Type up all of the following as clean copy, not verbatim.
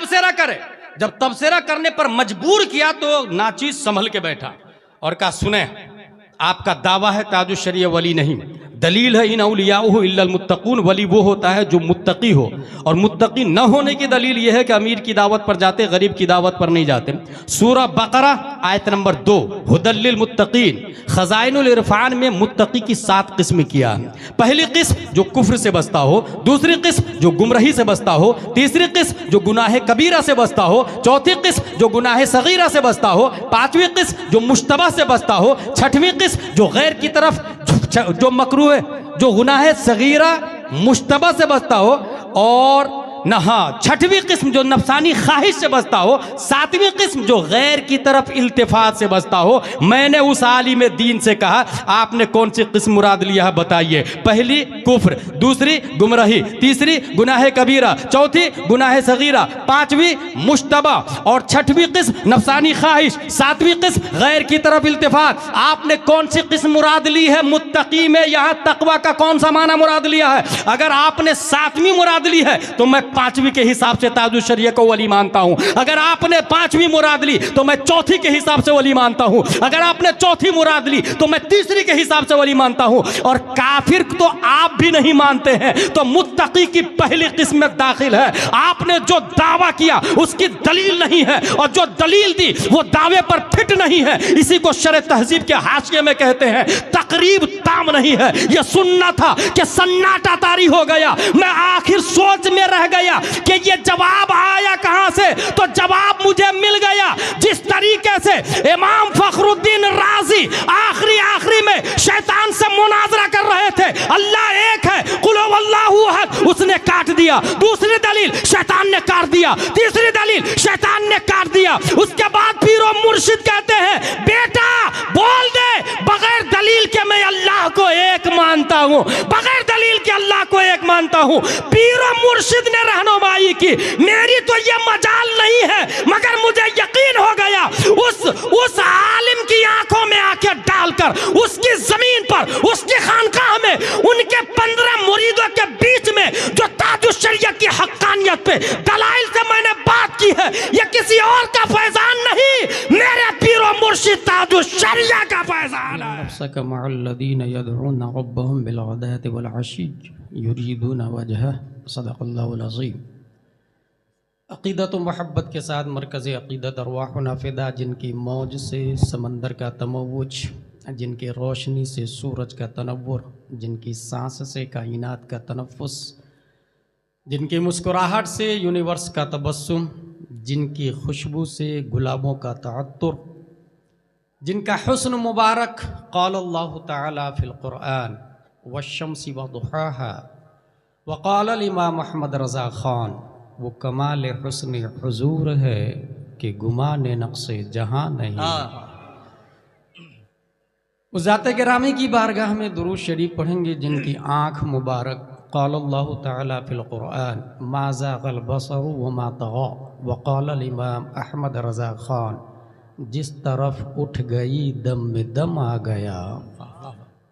तबसेरा करे। जब तबसेरा करने पर मजबूर किया तो नाचीज संभल के बैठा और कहा, सुने, आपका दावा है ताजुश शरीय वली नहीं, दलील है इन औलियाउहु इल्लल मुत्तकून, वली वो होता है जो मुत्तकी हो, और मुत्तकी न होने की दलील यह है कि अमीर की दावत पर जाते, गरीब की दावत पर नहीं जाते। सूरह बकरा आयत नंबर 2, हुदल लिल मुत्तकीन, खजाइनुल इरफान में मुत्तकी की 7 किस्म किया है। पहली किस्म जो कुफ्र से बचता हो, दूसरी किस्म जो गुमराही से बचता हो, तीसरी किस्म जो गुनाह कबीरा से बचता हो, चौथी किस्म जो गुनाह सगीरा से बचता हो, पांचवी किस्म जो मुश्तबा से बचता हो, छठवीं किस्म जो गैर की तरफ जो मकरूह है, जो गुनाह सगीरा मुश्तबा से बचता हो, और छठवीं किस्म जो नफसानी ख्वाहिश से बचता हो, सातवीं किस्म जो गैर की तरफ इल्तिफात से बचता हो। मैंने उस आलिम दीन से कहा, आपने कौन सी किस्म मुराद लिया है बताइए। पहली कुफ्र, दूसरी गुमराही, तीसरी गुनाह कबीरा, चौथी गुनाह सगीरा, पांचवी मुश्तबा, और छठवीं किस्म नफसानी ख्वाहिश, सातवीं किस्म गैर की तरफ इल्तिफात। आपने कौन सी किस्म मुराद ली है? मुत्तकी में यहाँ तकवा का कौन सा माना मुराद लिया है? अगर आपने 7वीं मुराद ली है तो मैं 5वीं के हिसाब से ताजुश शरीय को वली मानता हूं। अगर आपने 5वीं मुराद ली तो मैं चौथी के हिसाब से वली मानता हूं। अगर आपने चौथी मुराद ली तो मैं तीसरी के हिसाब से वली मानता हूं। और काफिर तो आप भी नहीं मानते हैं, तो मुत्तकी की पहली किस्म में दाखिल है। आपने जो दावा किया उसकी दलील नहीं है, और जो दलील दी वो दावे पर फिट नहीं है। इसी को शरह तहजीब के हाशिए में कहते हैं तकरीब ताम नहीं है। यह सुनना था कि सन्नाटा तारी हो गया। मैं आखिर सोच में रह गया कि ये जवाब आया कहां से, तो जवाब मुझे मिल गया। जिस तरीके से इमाम फखरुद्दीन राजी आखिरी में शैतान से मुनाजरा कर रहे थे, अल्लाह एक है, कुल हुवल्लाहु अहद, उसने काट दिया। दूसरी दलील शैतान ने काट दिया, तीसरी दलील शैतान ने काट दिया। उसके बाद पीरो मुर्शिद कहते हैं, बेटा बोल दे बगैर दलील के मैं अल्लाह को एक मानता हूं, बगैर दलील के अल्लाह को एक मानता हूं। पीरो मुर्शिद ने रहनुमाई की। मेरी तो ये मजाल नहीं है, मगर मुझे यकीन हो गया उस आलिम की आंखों में आंखें डालकर, उसकी जमीन पर, उसकी खानकाह में, उनके 15 मुरीदों के बीच में जो ताजुश शरीयत की हक्कानियत पे दलाइल से मैंने बात की है, ये किसी और का फैजान नहीं, मेरे पीरो मुर्शिद ताजुश शरीयत का फैजान है। सदक़ल्लाहुल अज़ीम। अक़ीदत व मोहब्बत के साथ मरकज़ अक़ीदत अरवाहुना फ़िदा, जिनकी मौज से समंदर का तमव्वुज, जिनकी रोशनी से सूरज का तनव्वुर, जिनकी सांस से कायनात का तनफ़्फ़ुस, जिनकी मुस्कुराहट से यूनिवर्स का तबस्सुम, जिनकी खुशबू से गुलाबों का तअत्तुर, जिनका हुस्न मुबारक क़ाल अल्लाहु तआला फ़िल क़ुरआन वश्शम्सि वदुहाहा वक़ाल इमाम अहमद रज़ा ख़ान, वो कमाल हुस्न हुजूर है कि गुमाने नक्शे जहाँ नहीं। उस ज़ाते गिरामी की बारगाह में दुरूद शरीफ पढ़ेंगे जिनकी आँख मुबारक क़ाल अल्लाहु तआला फ़िल क़ुरआन मा ज़ाग़ल बसरु व मा तग़ा वक़ाल इमाम अहमद रज़ा ख़ान, जिस तरफ उठ गई दम में दम आ गया,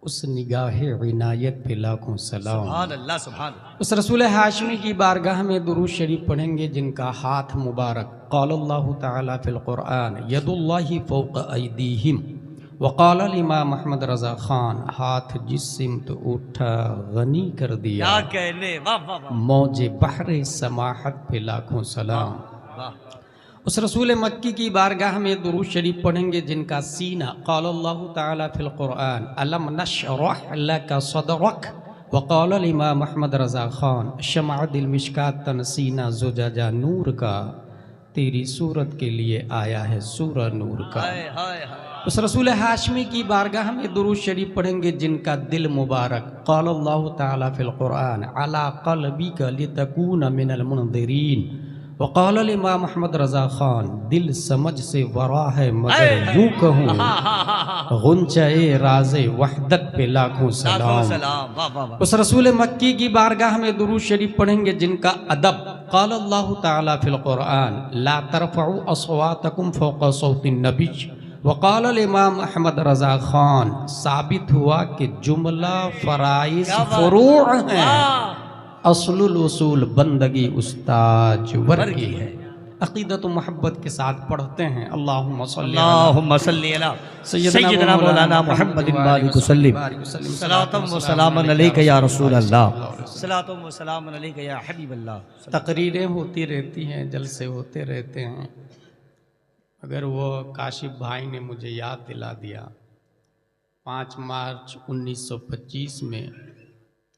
उस निगाहे इनायत पे लाखों सलाम। सुभान अल्लाह, सुभान। उस रसूल हाशमी की बारगाह में दुरूद शरीफ पढ़ेंगे जिनका हाथ मुबारक क़ाल अल्लाहु तआला फ़िल क़ुरआन यदुल्लाहि फ़ौक़ अयदीहिम वक़ाल इमाम अहमद रज़ा ख़ान, हाथ जिस सिमत उठा गनी कर दिया, क्या कहने, वाह वाह वाह, मौजे बहरे समाहत पे लाखों सलाम। उस रसूल मक्की की बारगाह में दुरूद शरीफ पढ़ेंगे जिनका सीना क़ाल अल्लाहु तआला फ़िल क़ुरआन अलम नशरह लका सदरक वक़ाल इमाम अहमद रज़ा ख़ान शमअ दिल मिशकात तनसीना ज़ुजाजा नूर का, तेरी सूरत के लिए आया है सूरा नूर का। उस रसूल हाशमी की बारगाह में दुरूद शरीफ पढ़ेंगे जिनका दिल मुबारक क़ाल अल्लाहु तआला फ़िल क़ुरआन अला क़ल्बिका लितकूना मिनल मुनज़िरीन वक़ाल इमाम अहमद रज़ा ख़ान, दिल समझ से वरा है मगर यूँ कहूँ गुंचाए राज़े वहदत पे लाखों सलाम। उस रसूल मक्की की बारगाह में दुरूद शरीफ पढ़ेंगे जिनका अदब क़ाल अल्लाहु तआला फ़िल क़ुरआन ला तरफ़उ अस्वातकुम फ़ौक़ सौतिन नबी वक़ाल इमाम अहमद रज़ा ख़ान, साबित हुआ कि जुमला फ़राइज़ फ़ुरूअ हैं, असलुल उसूल बंदगी उस्ताज वर की है। अक़ीदत मोहब्बत के साथ पढ़ते हैं। अल्लाहुम्मा सल्ली अला सय्यदना मौलाना मुहम्मदिन बारिक वसल्लिम सलातम व सलामन अलैका या रसूल अल्लाह सलातम व सलामन अलैका या हबीब अल्लाह। तकरीरें होती रहती हैं, जलसे होते रहते हैं। अगर वो काशिफ भाई ने मुझे याद दिला दिया, 5 मार्च 1925 में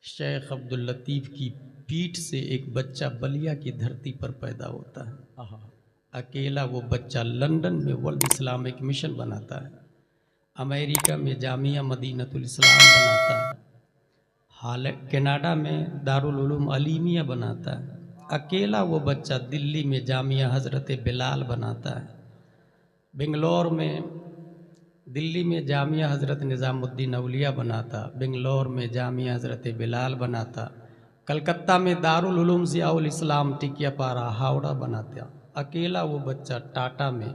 शेख अब्दुल लतीफ़ की पीठ से एक बच्चा बलिया की धरती पर पैदा होता है। अकेला वो बच्चा लंदन में वर्ल्ड इस्लामिक मिशन बनाता है, अमेरिका में जामिया मदीनतुल इस्लाम बनाता है, हाल कनाडा में दारुल उलूम अलीमिया बनाता है। अकेला वो बच्चा दिल्ली में जामिया हज़रत बिलाल बनाता है, बेंगलोर में दिल्ली में जामिया हज़रत निज़ामुद्दीन औलिया बनाता, बेंगलोर में जामिया हज़रत बिलाल बनाता, कलकत्ता में दारुल उलूम ज़ियाउल इस्लाम टिकियापारा हावड़ा बनाता। अकेला वो बच्चा टाटा में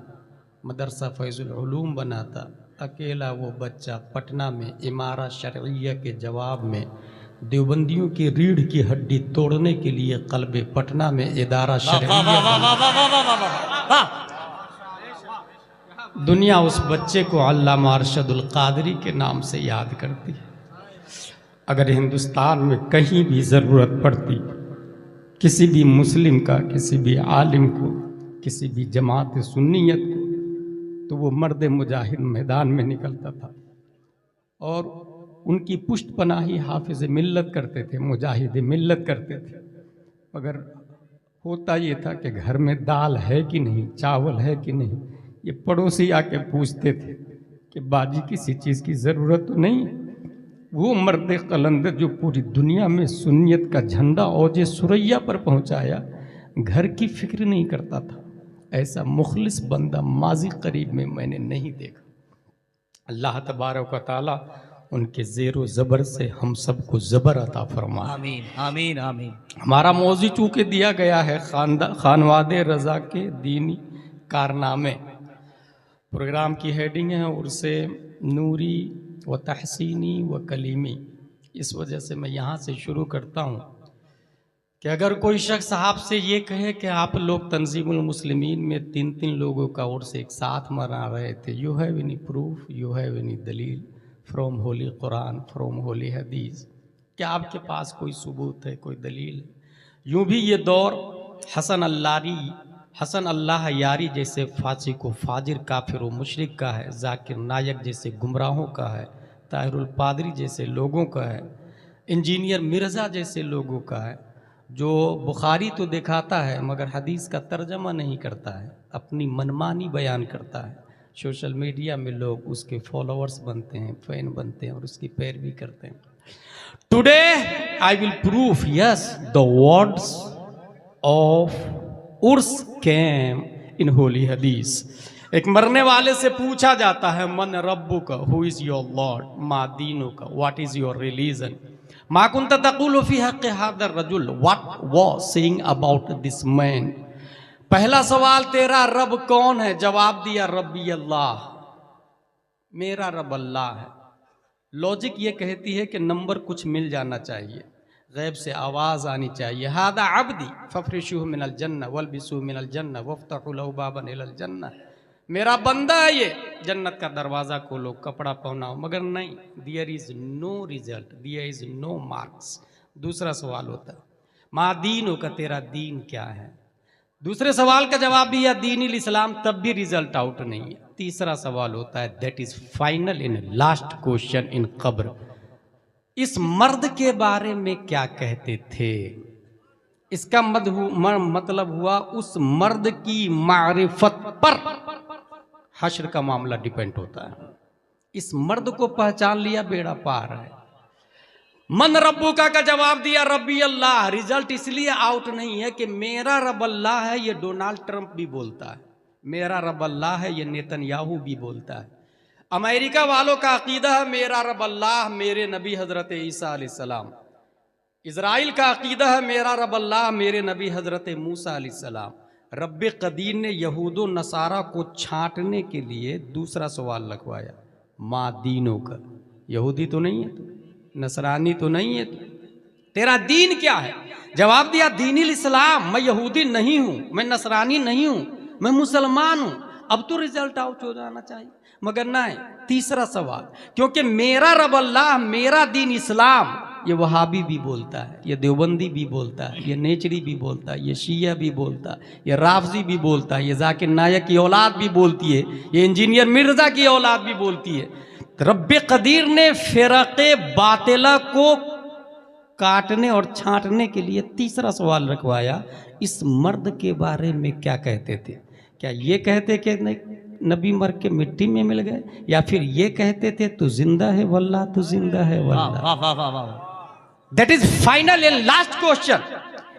मदरसा फैज़ुल उलूम बनाता। अकेला वो बच्चा पटना में इमारा शरइया के जवाब में देवबंदियों की रीढ़ की हड्डी तोड़ने के लिए क़ल्बे पटना में इदारा शरइया। दुनिया उस बच्चे को अल्लामा अरशदुल क़ादरी के नाम से याद करती है। अगर हिंदुस्तान में कहीं भी ज़रूरत पड़ती किसी भी मुस्लिम का, किसी भी आलिम को, किसी भी जमात सुन्नियत को, तो वो मर्द मुजाहिद मैदान में निकलता था और उनकी पुष्ट पनाही हाफिज़ मिल्लत करते थे, मुजाहिद मिल्लत करते थे। मगर होता ये था कि घर में दाल है कि नहीं, चावल है कि नहीं, ये पड़ोसी आके पूछते थे कि बाजी किसी चीज़ की ज़रूरत तो नहीं। वो मर्द कलंदर जो पूरी दुनिया में सुन्नियत का झंडा औजे सुरैया पर पहुंचाया, घर की फिक्र नहीं करता था। ऐसा मुखलिस बंदा माजी करीब में मैंने नहीं देखा। अल्लाह तबारक व तआला उनके ज़ेरो ज़बर से हम सबको ज़बर अता फरमाए। आमीन आमीन आमीन। हमारा मौज़ू चूँकि दिया गया है खानवादे रज़ा के दीनी कारनामे, प्रोग्राम की हेडिंग है उर्से नूरी व तहसीनी व कलीमी। इस वजह से मैं यहाँ से शुरू करता हूँ कि अगर कोई शख्स आपसे ये कहे कि आप लोग तंजीमुल मुस्लिमीन में 3-3 लोगों का उर्स एक साथ मना रहे थे, you have any proof, you have any दलील फ्रॉम होली कुरान, फ्रॉम होली हदीस, क्या आपके पास कोई सबूत है, कोई दलील? यूँ भी ये दौर हसन अल्लाह यारी जैसे फासिक व फाजिर काफिर व मुशरिक का है, जाकिर नायक जैसे गुमराहों का है, ताहिरुल पादरी जैसे लोगों का है, इंजीनियर मिर्ज़ा जैसे लोगों का है, जो बुखारी तो दिखाता है मगर हदीस का तर्जमा नहीं करता है, अपनी मनमानी बयान करता है। सोशल मीडिया में लोग उसके फॉलोअर्स बनते हैं, फैन बनते हैं और उसकी पैरवी करते हैं। Today I will proof yes the words of yours came in holy हदीस। एक मरने वाले से पूछा जाता है मन रब्बु का, हु इज योर लॉर्ड, मा दीनु का, व्हाट इज योर रिलीजन, मा कुंत तक़ूलु फी हक़्क़ि हाज़ा रजुल, what was saying about this man. पहला सवाल तेरा रब कौन है? जवाब दिया रब्बी अल्लाह, मेरा रब अल्लाह है। लॉजिक ये कहती है कि नंबर कुछ मिल जाना चाहिए, गैब से आवाज़ आनी चाहिए, हादा अब्दी फफ्रिशुहु मिनल जन्नह वल्बिसुहु मिनल जन्नह वफ्तहु लहु बाबन इलल जन्नह। मेरा बंदा है ये, जन्नत का दरवाज़ा खोलो, कपड़ा पहनाओ। मगर नहीं, there is no result, there is no marks. दूसरा सवाल होता है मा दीनो का, तेरा दीन क्या है? दूसरे सवाल का जवाब भी या दीनिल इस्लाम, तब भी रिजल्ट आउट नहीं है। तीसरा सवाल होता है that is final in last question in कब्र, इस मर्द के बारे में क्या कहते थे? इसका मतलब हुआ उस मर्द की मारिफत पर हश्र का मामला डिपेंड होता है। इस मर्द को पहचान लिया, बेड़ा पार है। मन रब्बू का जवाब दिया रब्बी अल्लाह। रिजल्ट इसलिए आउट नहीं है कि मेरा रब अल्लाह है, ये डोनाल्ड ट्रंप भी बोलता है, मेरा रब अल्लाह है, ये नेतन्याहू भी बोलता है। अमेरिका वालों का अकीदा है मेरा रब अल्लाह, मेरे नबी हज़रत ईसा अलैहिस्सलाम। इज़राइल का अकीदा है मेरा रब अल्लाह, मेरे नबी हज़रत मूसा अलैहिस्सलाम। रब कदीर ने यहूदो नसारा को छांटने के लिए दूसरा सवाल लगवाया, मा दीनों का, यहूदी तो नहीं है तो, नसरानी तो नहीं है तो, तेरा दीन क्या है? जवाब दिया दीनिल इस्लाम, मैं यहूदी नहीं हूं, मैं नसरानी नहीं हूं, मैं मुसलमान हूं। अब तो रिजल्ट आउट हो जाना चाहिए, मगर नहीं। तीसरा सवाल, क्योंकि मेरा रब अल्लाह, मेरा दीन इस्लाम, ये वहाबी भी बोलता है, ये देवबंदी भी बोलता है, ये नेचरी भी बोलता है, ये शिया भी बोलता है, ये राफजी भी बोलता है, ये जाकिर नायक की औलाद भी बोलती है, ये इंजीनियर मिर्जा की औलाद भी बोलती है। रब्बे कदीर ने फ़िरक़े बातिला को काटने और छांटने के लिए तीसरा सवाल रखवाया, इस मर्द के बारे में क्या कहते थे? क्या ये कहते कि नबी मर के मिट्टी में मिल गए, या फिर ये कहते थे तू जिंदा है वल्लाह, तू जिंदा है वल्लाह? That is final and last question.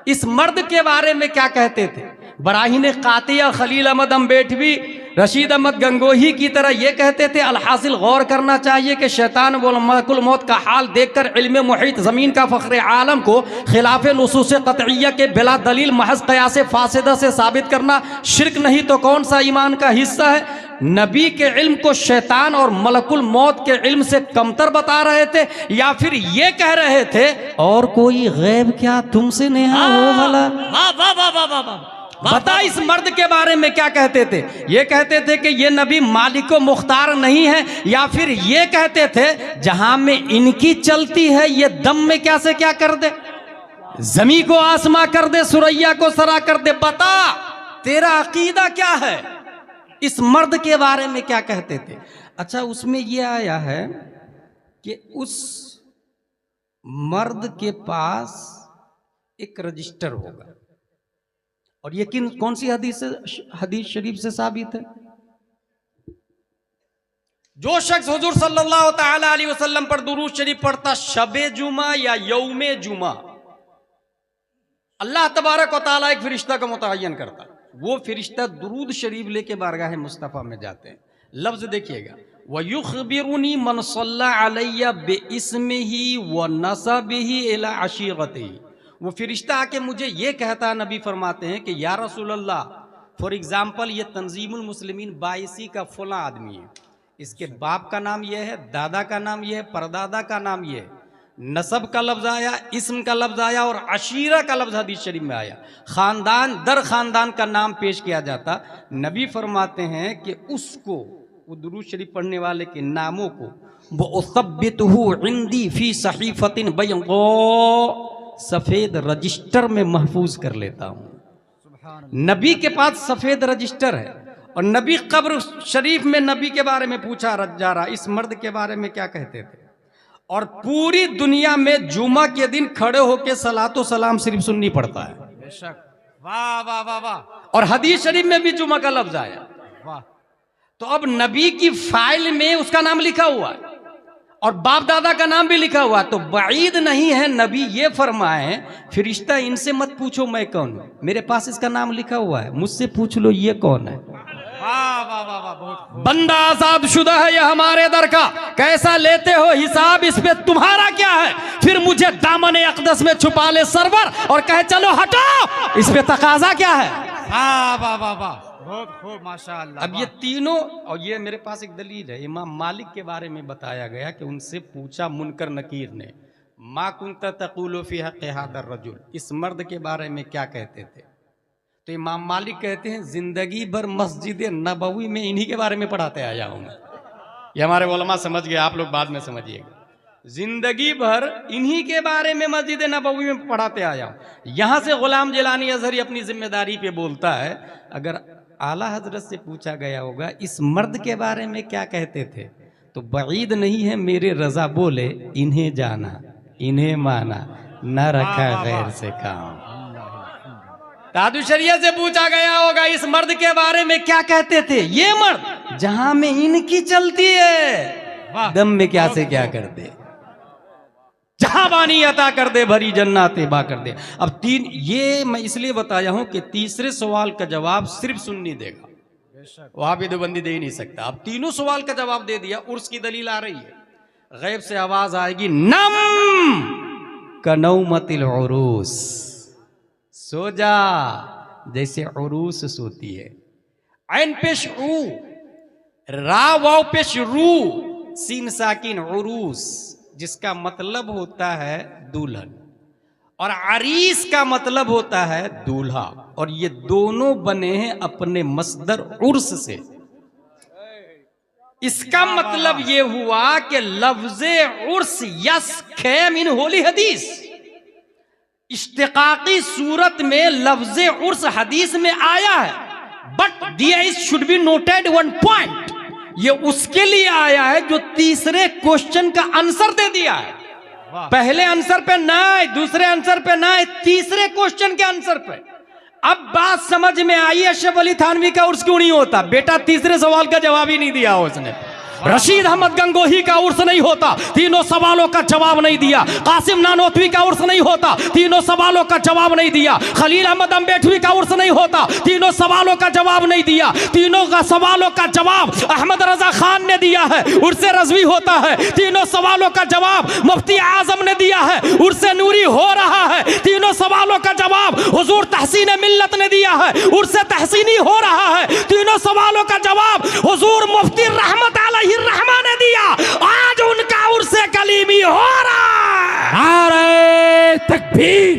इस मर्द के बारे में क्या कहते थे? बराहीन कातिया खलील अहमद अम्बेडवी, रशीद अहमद गंगोही की तरह ये कहते थे। अलहासिल गौर करना चाहिए कि शैतान व मलकुल मौत का हाल देखकर इल्म मुहीत ज़मीन का फ़ख्र आलम को खिलाफ नुसूस क़तइय्या के बिला दलील महज़ क़यास फासिदा से साबित करना शिर्क नहीं तो कौन सा ईमान का हिस्सा है? नबी के इल्म को शैतान और मलकुल मौत के इल्म से कमतर बता रहे थे, या फिर ये कह रहे थे और कोई गैब क्या तुमसे नेहा हो भला? बता इस मर्द के बारे में क्या कहते थे? ये कहते थे कि ये नबी मालिको मुख्तार नहीं है, या फिर ये कहते थे जहां में इनकी चलती है ये दम में क्या से क्या कर दे, जमी को आसमां कर दे, सुरैया को सरा कर दे। बता तेरा अकीदा क्या है? इस मर्द के बारे में क्या कहते थे? अच्छा, उसमें यह आया है कि उस मर्द के पास एक रजिस्टर होगा, और ये कौन सी हदीस शरीफ से साबित है? जो शख्स हुजूर सल्लल्लाहु तआला अलैहि वसल्लम पर दुरूद शरीफ पढ़ता शबे जुमा या यौमे जुमा, अल्लाह तबारक व तआला एक फरिश्ता का मुतय्यन करता। वो फरिश्ता दुरूद शरीफ लेके बारगाह मुस्तफ़ा में जाते हैं। लफ्ज देखिएगा, वयुखबिरुनी मन सल्ला अलैया बिइस्मिही व नसबिही इला अशीरतिही। वो फरिश्ता आके मुझे ये कहता, नबी फरमाते हैं कि या रसूल अल्लाह, फॉर एग्जाम्पल ये तंजीमुल मुस्लिमीन 82 का फला आदमी है, इसके बाप का नाम ये है, दादा का नाम ये है, परदादा का नाम ये है, नसब का लफ्ज़ आया, इस्म का लफ्ज़ आया, और अशीरा का लफ्ज़ हदीस शरीफ में आया। ख़ानदान दर ख़ानदान का नाम पेश किया जाता। नबी फरमाते हैं कि उसको, वो दुरूद शरीफ पढ़ने वाले के नामों को, वो उसब्बितहु इंदी फ़ी सहीफ़तिन बैज़ा, सफ़ेद रजिस्टर में महफूज कर लेता हूँ। नबी के पास सफ़ेद रजिस्टर है, और नबी कब्र शरीफ में नबी के बारे में पूछा जा रहा, इस मर्द के बारे में क्या कहते थे? और पूरी दुनिया में जुमा के दिन खड़े होकर सलातो सलाम सिर्फ सुन्नी पड़ता है। बेशक, वाह वाह वाह वाह। और हदीस शरीफ में भी जुमा का लफ्ज आया। वाह। तो अब नबी की फाइल में उसका नाम लिखा हुआ है, और बाप दादा का नाम भी लिखा हुआ, तो बाईद नहीं है। नबी ये फरमाए, फरिश्ता इनसे मत पूछो मैं कौन हूं, मेरे पास इसका नाम लिखा हुआ है, मुझसे पूछ लो ये कौन है। वाह वाह वाह वाह, बहुत। बंदा आजाद शुदा है यह हमारे दर का, कैसा लेते हो हिसाब इस पे तुम्हारा क्या है? फिर मुझे दामन अक़दस में छुपा ले सरवर, और कहे चलो हटो, इस पे तकाजा क्या है? वाह वाह वाह वाह, बहुत खूब, माशाअल्लाह। अब ये तीनों, और ये मेरे पास एक दलील है, इमाम मालिक के बारे में बताया गया कि उनसे पूछा मुनकर नकीर ने, मा कुंता तक़ूलु फ़ी हक़्क़ि हाज़ा रजुल, इस मर्द के बारे में क्या कहते थे? तो इमाम मालिक कहते हैं जिंदगी भर मस्जिद नबवी में इन्हीं के बारे में पढ़ाते आया हूँ मैं। ये हमारे उलमा समझ गए, आप लोग बाद में समझिएगा। जिंदगी भर इन्हीं के बारे में मस्जिद नबवी में पढ़ाते आया हूँ। यहाँ से गुलाम जिलानी अज़हरी अपनी जिम्मेदारी पे बोलता है, अगर आला हजरत से पूछा गया होगा इस मर्द के बारे में क्या कहते थे, तो बईद नहीं है मेरे रजा बोले, इन्हें जाना इन्हें माना, न रखा गैर से काम। ताजु शरिया से पूछा गया होगा इस मर्द के बारे में क्या कहते थे, ये मर्द जहां में इनकी चलती है, दम में क्या से क्या कर दे, जहां बानी अता कर दे, भरी जन्नत बा कर दे। अब तीन, ये मैं इसलिए बताया हूं कि तीसरे सवाल का जवाब सिर्फ सुन्नी देगा, वहां भी देवबंदी दे ही नहीं सकता। अब तीनों सवाल का जवाब दे दिया, उर्स की दलील आ रही है, गैब से आवाज आएगी, नम कनौमतिल उरूस, सो जा जैसे उरूस सोती है। ऐन पेश ऊ, रा वाव पेश रू, सीन साकिन उरूस, जिसका मतलब होता है दुल्हन। और अरीस का मतलब होता है दूल्हा, और ये दोनों बने हैं अपने मस्दर उर्स से। इसका मतलब ये हुआ कि लफ्ज़े उर्स यस खेम इन होली हदीस, इश्तिकाकी सूरत में लफ्ज़े उर्स हदीस में आया है, but this should be noted one point, ये उसके लिए आया है जो तीसरे क्वेश्चन का आंसर दे दिया है। पहले आंसर पे नहीं, दूसरे आंसर पे नहीं, तीसरे क्वेश्चन के आंसर पे। अब बात समझ में आई अशरफ अली थानवी का उर्स क्यों नहीं होता? बेटा तीसरे सवाल का जवाब ही नहीं दिया उसने। रशीद अहमद गंगोही का उर्स नहीं होता, तीनों सवालों का जवाब नहीं दिया। कासिम नानोतवी का उर्स नहीं होता, तीनों सवालों का जवाब नहीं दिया। खलील अहमद अम्बेठवी का उर्स नहीं होता, तीनों सवालों का जवाब नहीं दिया। तीनों का सवालों का जवाब अहमद रजा खान ने दिया है, उर्स रजवी होता है। तीनों सवालों का जवाब मुफ्ती आजम ने दिया है, उर्स नूरी हो रहा है। तीनों सवालों का जवाब हुजूर तहसीन मिल्लत ने दिया है, उर्स तहसीनी हो रहा है। तीनों सवालों का जवाब हुजूर मुफ्ती रहमत अलैहि रहमा ने दिया, आज उनका उर्से कलीमी हो रहा है। नारे तकबीर,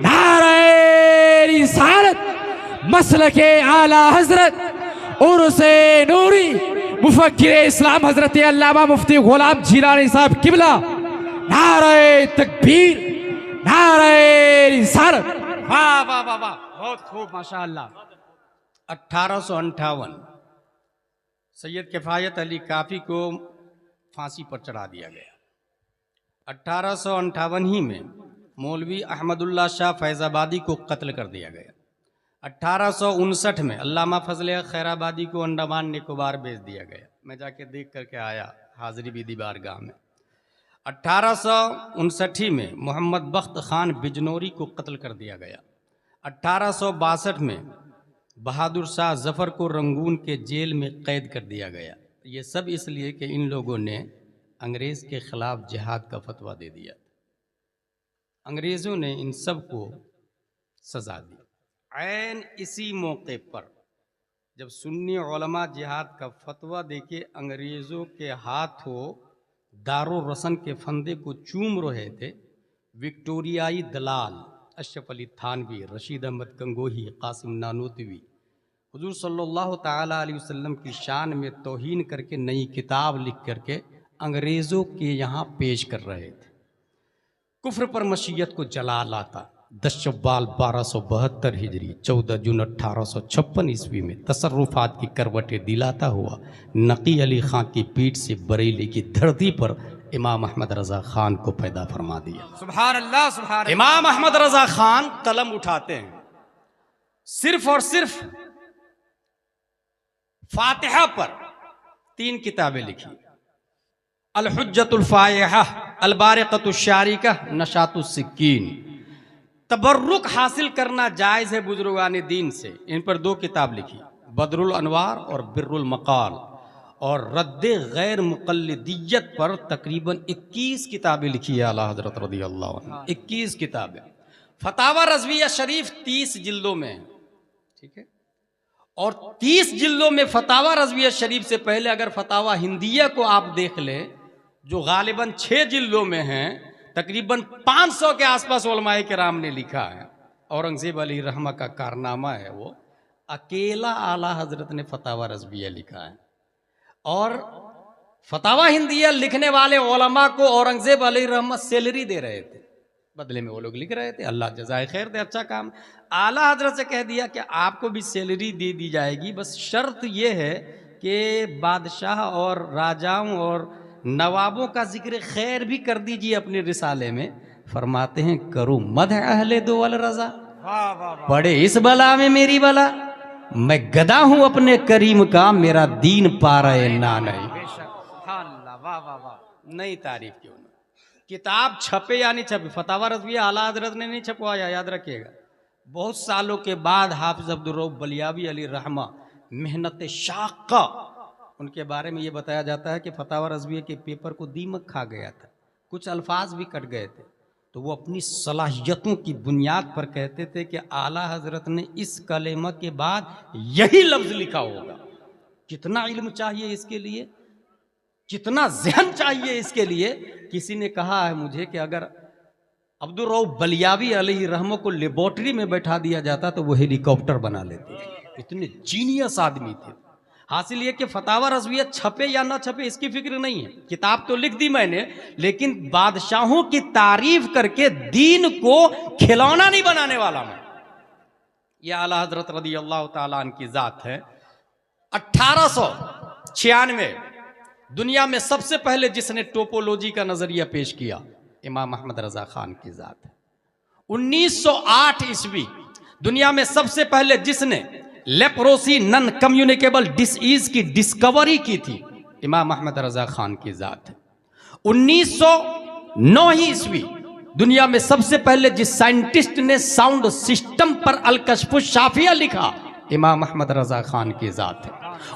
नारे रिसालत, मसलके आला हजरत उर्से नूरी मुफक्किर इस्लाम हजरत अल्लामा मुफ्ती गुलाम जिलानी साहब किबला। नारे तकबीर, नारे रिसालत। वाह वाह वाह वाह, बहुत खूब माशाअल्लाह। 1858 सैयद किफायत अली काफ़ी को फांसी पर चढ़ा दिया गया। 1858 ही में मौलवी अहमदुल्ला शाह फैज़ाबादी को कत्ल कर दिया गया। 1859 में अल्लामा फजल खैराबादी को अंडमान निकोबार भेज दिया गया। मैं जाके देख करके आया हाज़री बीदी बारगाह में। 1859 में मोहम्मद बख्त खान बिजनौरी को कत्ल कर दिया गया। 1862 में बहादुर शाह जफ़र को रंगून के जेल में कैद कर दिया गया। ये सब इसलिए कि इन लोगों ने अंग्रेज़ के ख़िलाफ़ जिहाद का फतवा दे दिया। अंग्रेज़ों ने इन सब को सज़ा दी। ऐन इसी मौके पर जब सुन्नी उलमा जिहाद का फतवा देके अंग्रेज़ों के हाथों दारुल रसन के फंदे को चूम रहे थे, विक्टोरियाई दलाल अशरफ अली थानवी, रशीद अहमद गंगोही, कासिम नानोतवी हुजूर सल्लल्लाहु ताला अलैहि वसल्लम की शान में तौहीन करके नई किताब लिख करके अंग्रेज़ों के यहाँ पेश कर रहे थे। कुफ्र पर मशीयत को जला लाता। 10 शव्वाल 1272 हिजरी 14 जून 1856 ईस्वी में तसर्रुफात की करवटें दिलाता हुआ नकी अली खां की पीठ से बरेली की धरती पर इमाम अहमद रज़ा खान को पैदा फरमा दिया। सुभान अल्लाह, सुभान अल्लाह। इमाम अहमद रज़ा खान कलम उठाते हैं, सिर्फ और सिर्फ फातिहा पर 3 किताबें लिखी। अल हुज्जतुल फायहा, अल बारिक़तुश शारिका, नशातुस सिक्कीन। तबर्रुक हासिल करना जायज़ है बुजुर्गान दीन से, इन पर 2 किताब लिखी, बदरुल अनवार और बिर्रुल मकाल। और रद्दे गैर मुक़ल्लिदियत पर तकरीबन 21 किताबें लिखी है आला हज़रत रज़ियल्लाहु अन्हु। 21 किताबें। फतावा रज़विया शरीफ 30 जिल्दों में है, ठीक है। और 30 जिल्दों में फतावा रज़विया शरीफ से पहले अगर फतावा हिंदिया को आप देख लें, जो गालिबन 6 जिल्दों में हैं, तकरीबन 500 के आसपास उलमाए किराम ने लिखा है। औरंगज़ेब अली रहमा का कारनामा है, वो अकेला आला हज़रत ने फतावा रज़विया लिखा है। और फतावा हिंदिया लिखने वाले उलमा को औरंगज़ेब अली रहमा सैलरी दे रहे थे, बदले में वो लोग लिख रहे थे। अल्लाह जज़ाए खैर दे, अच्छा काम। आला हज़रत से कह दिया कि आपको भी सैलरी दे दी जाएगी, बस शर्त ये है कि बादशाह और राजाओं और नवाबों का जिक्र खैर भी कर दीजिए अपने रिसाले में। फरमाते हैं करूँ मद अहले दो वल रज़ा, पड़े इस बला में मेरी बला, मैं गदा हूं अपने करीम का, मेरा दीन पा रहे ना नहीं। नई तारीफ क्यों ना, किताब छपे या नहीं छपे, फतावा रज़विया आला हज़रत ने नहीं छपवाया, याद रखिएगा। बहुत सालों के बाद हाफिज़ अब्दुल रऊफ़ बलियावी अली रहमा मेहनत शाक़ा, उनके बारे में ये बताया जाता है कि फतावा रज़विया के पेपर को दीमक खा गया था, कुछ अल्फाज भी कट गए थे, तो वो अपनी सलाहियतों की बुनियाद पर कहते थे कि आला हज़रत ने इस कलेमा के बाद यही लफ्ज़ लिखा होगा। कितना इल्म चाहिए इसके लिए, कितना ज़हन चाहिए इसके लिए। किसी ने कहा है मुझे कि अगर अब्दुल रऊफ बलियावी अलैहि रहमो को लेबोरेटरी में बैठा दिया जाता तो वो हेलीकॉप्टर बना लेते। इतने जीनियस आदमी थे। हासिल ये कि फतावा रज़विया छपे या ना छपे इसकी फिक्र नहीं है, किताब तो लिख दी मैंने, लेकिन बादशाहों की तारीफ करके दीन को खिलौना नहीं बनाने वाला मैं। यह आला हजरत रदी अल्लाह ताला अन्हु की जात है। 1896 दुनिया में सबसे पहले जिसने टोपोलॉजी का नजरिया पेश किया इमाम अहमद रजा खान की जात है। 1908 ईस्वी दुनिया में सबसे पहले जिसने लेप्रोसी नन कम्युनिकेबल डिसीज की डिस्कवरी की थी इमाम अहमद रजा खान की जात है। 1909 ईस्वी दुनिया में सबसे पहले जिस साइंटिस्ट ने साउंड सिस्टम पर अल-कश्फ शाफिया लिखा इमाम अहमद रजा खान की जात है।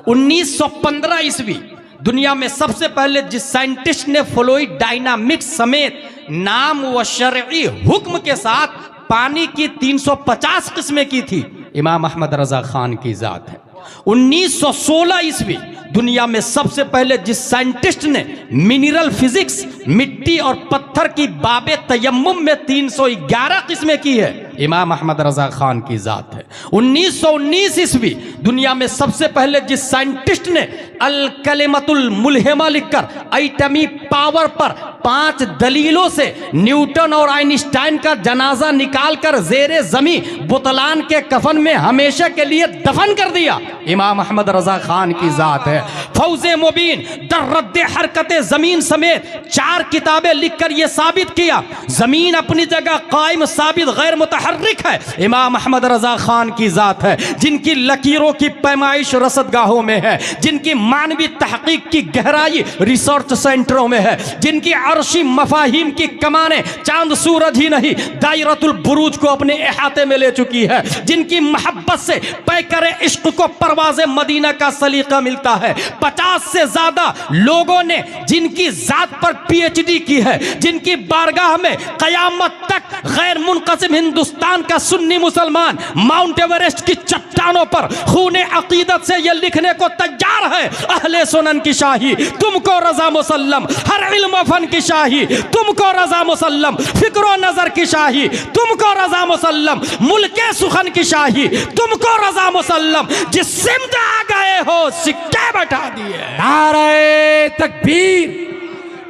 1915 ईस्वी दुनिया में सबसे पहले जिस साइंटिस्ट ने फ्लूइड डायनामिक्स समेत नाम व शरई हुक्म के साथ पानी की 350 किस्में की थी इमाम अहमद रजा खान की जात है। 1916 ईस्वी दुनिया में सबसे पहले जिस साइंटिस्ट ने मिनरल फिजिक्स मिट्टी और पत्थर की बाबे तयम्मुम में 311 किस्में की है इमाम अहमद रजा खान की जात है। 1919 ईस्वी दुनिया में सबसे पहले जिस साइंटिस्ट ने अल कलिमतुल मुल्हिमा लिखकर एटमी पावर पर 5 दलीलों से न्यूटन और आइंस्टाइन का जनाजा निकालकर जेरे जमी बुतलान के कफन में हमेशा के लिए दफन कर दिया इमाम अहमद रजा खान की जात है। फौजे मुबीन दर्रद्दे हरकते जमीन समेत 4 किताबें लिखकर यह साबित किया जमीन अपनी जगह कायम साबित गैर मुतहर्रिक है इमाम अहमद रजा खान की जात है। जिनकी लकीरों की पैमाइश रसदगाहों में है, जिनकी मानवी तहकीक की गहराई रिसर्च सेंटरों में है, जिनकी अर्शी मफाहिम की कमाने चांद सूरज ही नहीं दायरतुल बुरूज को अपने अहाते में ले चुकी है, जिनकी मोहब्बत से पैकर इश्क को परवाज़े मदीना का सलीका मिलता है। 50 से ज्यादा लोगों ने जिनकी जात पर पीएचडी की है, जिनकी बारगाह में कयामत तक गैर मुनक़सिम हिंदुस्तान का सुन्नी मुसलमान माउंट एवरेस्ट की चट्टानों पर खूने अकीदत से यह लिखने को तैयार है अहले सुनन की शाही तुमको रजा मुसल्लम, हर इल्म फन की शाही तुमको रजा मुसल्लम, फिक्रो नजर की शाही तुमको रजा मुसल्लम, मुल्के सुखन की शाही तुमको रजा मुसल्लम, जिस सिमत आ गए हो सिक्के बैठा दिए। नारे तकबीर,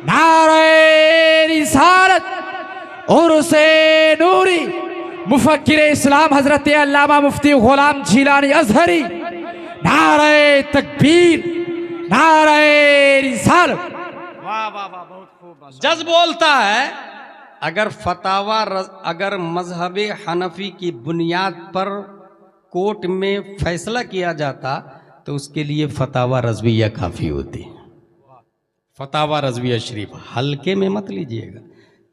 नारे रिसालत, उर्से नूरी, मुफक्किर इस्लाम हजरत अल्लामा मुफ्ती गुलाम जिलानी अजहरी, नारे तकबीर, नारे रिसालत। वाह वाह वाह, बहुत खूब। जज बोलता है अगर मजहब हनफी की बुनियाद पर कोर्ट में फैसला किया जाता तो उसके लिए फतावा रज़विया काफ़ी होती। फतावा रज़विया शरीफ हल्के में मत लीजिएगा।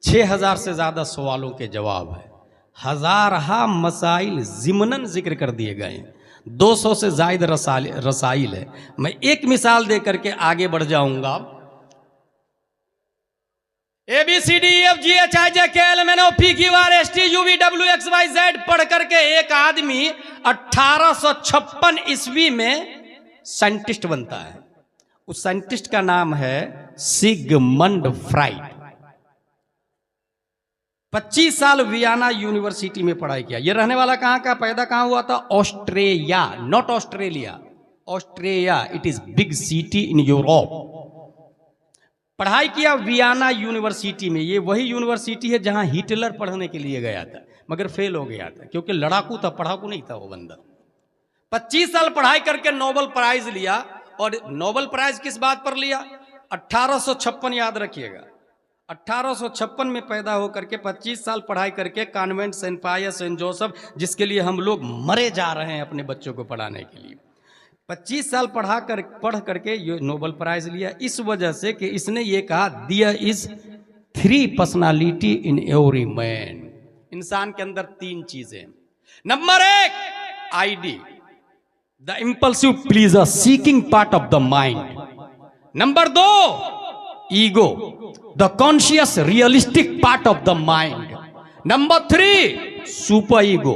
6000 से ज़्यादा सवालों के जवाब है, हज़ारहा मसाइल ज़िमनन जिक्र कर दिए गए हैं, 200 से ज़ायद रसाइल है। मैं एक मिसाल दे करके आगे बढ़ जाऊंगा। ABCDEFGHIJKLMNOPQRSTUVWXYZ पढ़ करके एक आदमी 1856 ईस्वी में साइंटिस्ट बनता है। उस साइंटिस्ट का नाम है सिगमंड फ्राइड। 25 साल वियना यूनिवर्सिटी में पढ़ाई किया। यह रहने वाला कहां का, पैदा कहां हुआ था? Australia, not Australia, Australia. It is big city in Europe. पढ़ाई किया वियना यूनिवर्सिटी में। ये वही यूनिवर्सिटी है जहां हिटलर पढ़ने के लिए गया था मगर फेल हो गया था क्योंकि लड़ाकू था, पढ़ाकू नहीं था वो बंदा। 25 साल पढ़ाई करके नोबेल प्राइज लिया। और नोबेल प्राइज किस बात पर लिया? 1856, याद रखिएगा। 1856 में पैदा होकर के 25 साल पढ़ाई करके कॉन्वेंट सेंट पायस सेंट जोसेफ, जिसके लिए हम लोग मरे जा रहे हैं अपने बच्चों को पढ़ाने के लिए, 25 साल पढ़ करके ये नोबेल प्राइज लिया। इस वजह से कि इसने ये कहा there is 3 personality in every man. इंसान के अंदर 3 चीजें। Number 1 id, the impulsive pleasure seeking part of the mind. Number 2 ego, the conscious realistic part of the mind. Number 3 super ego,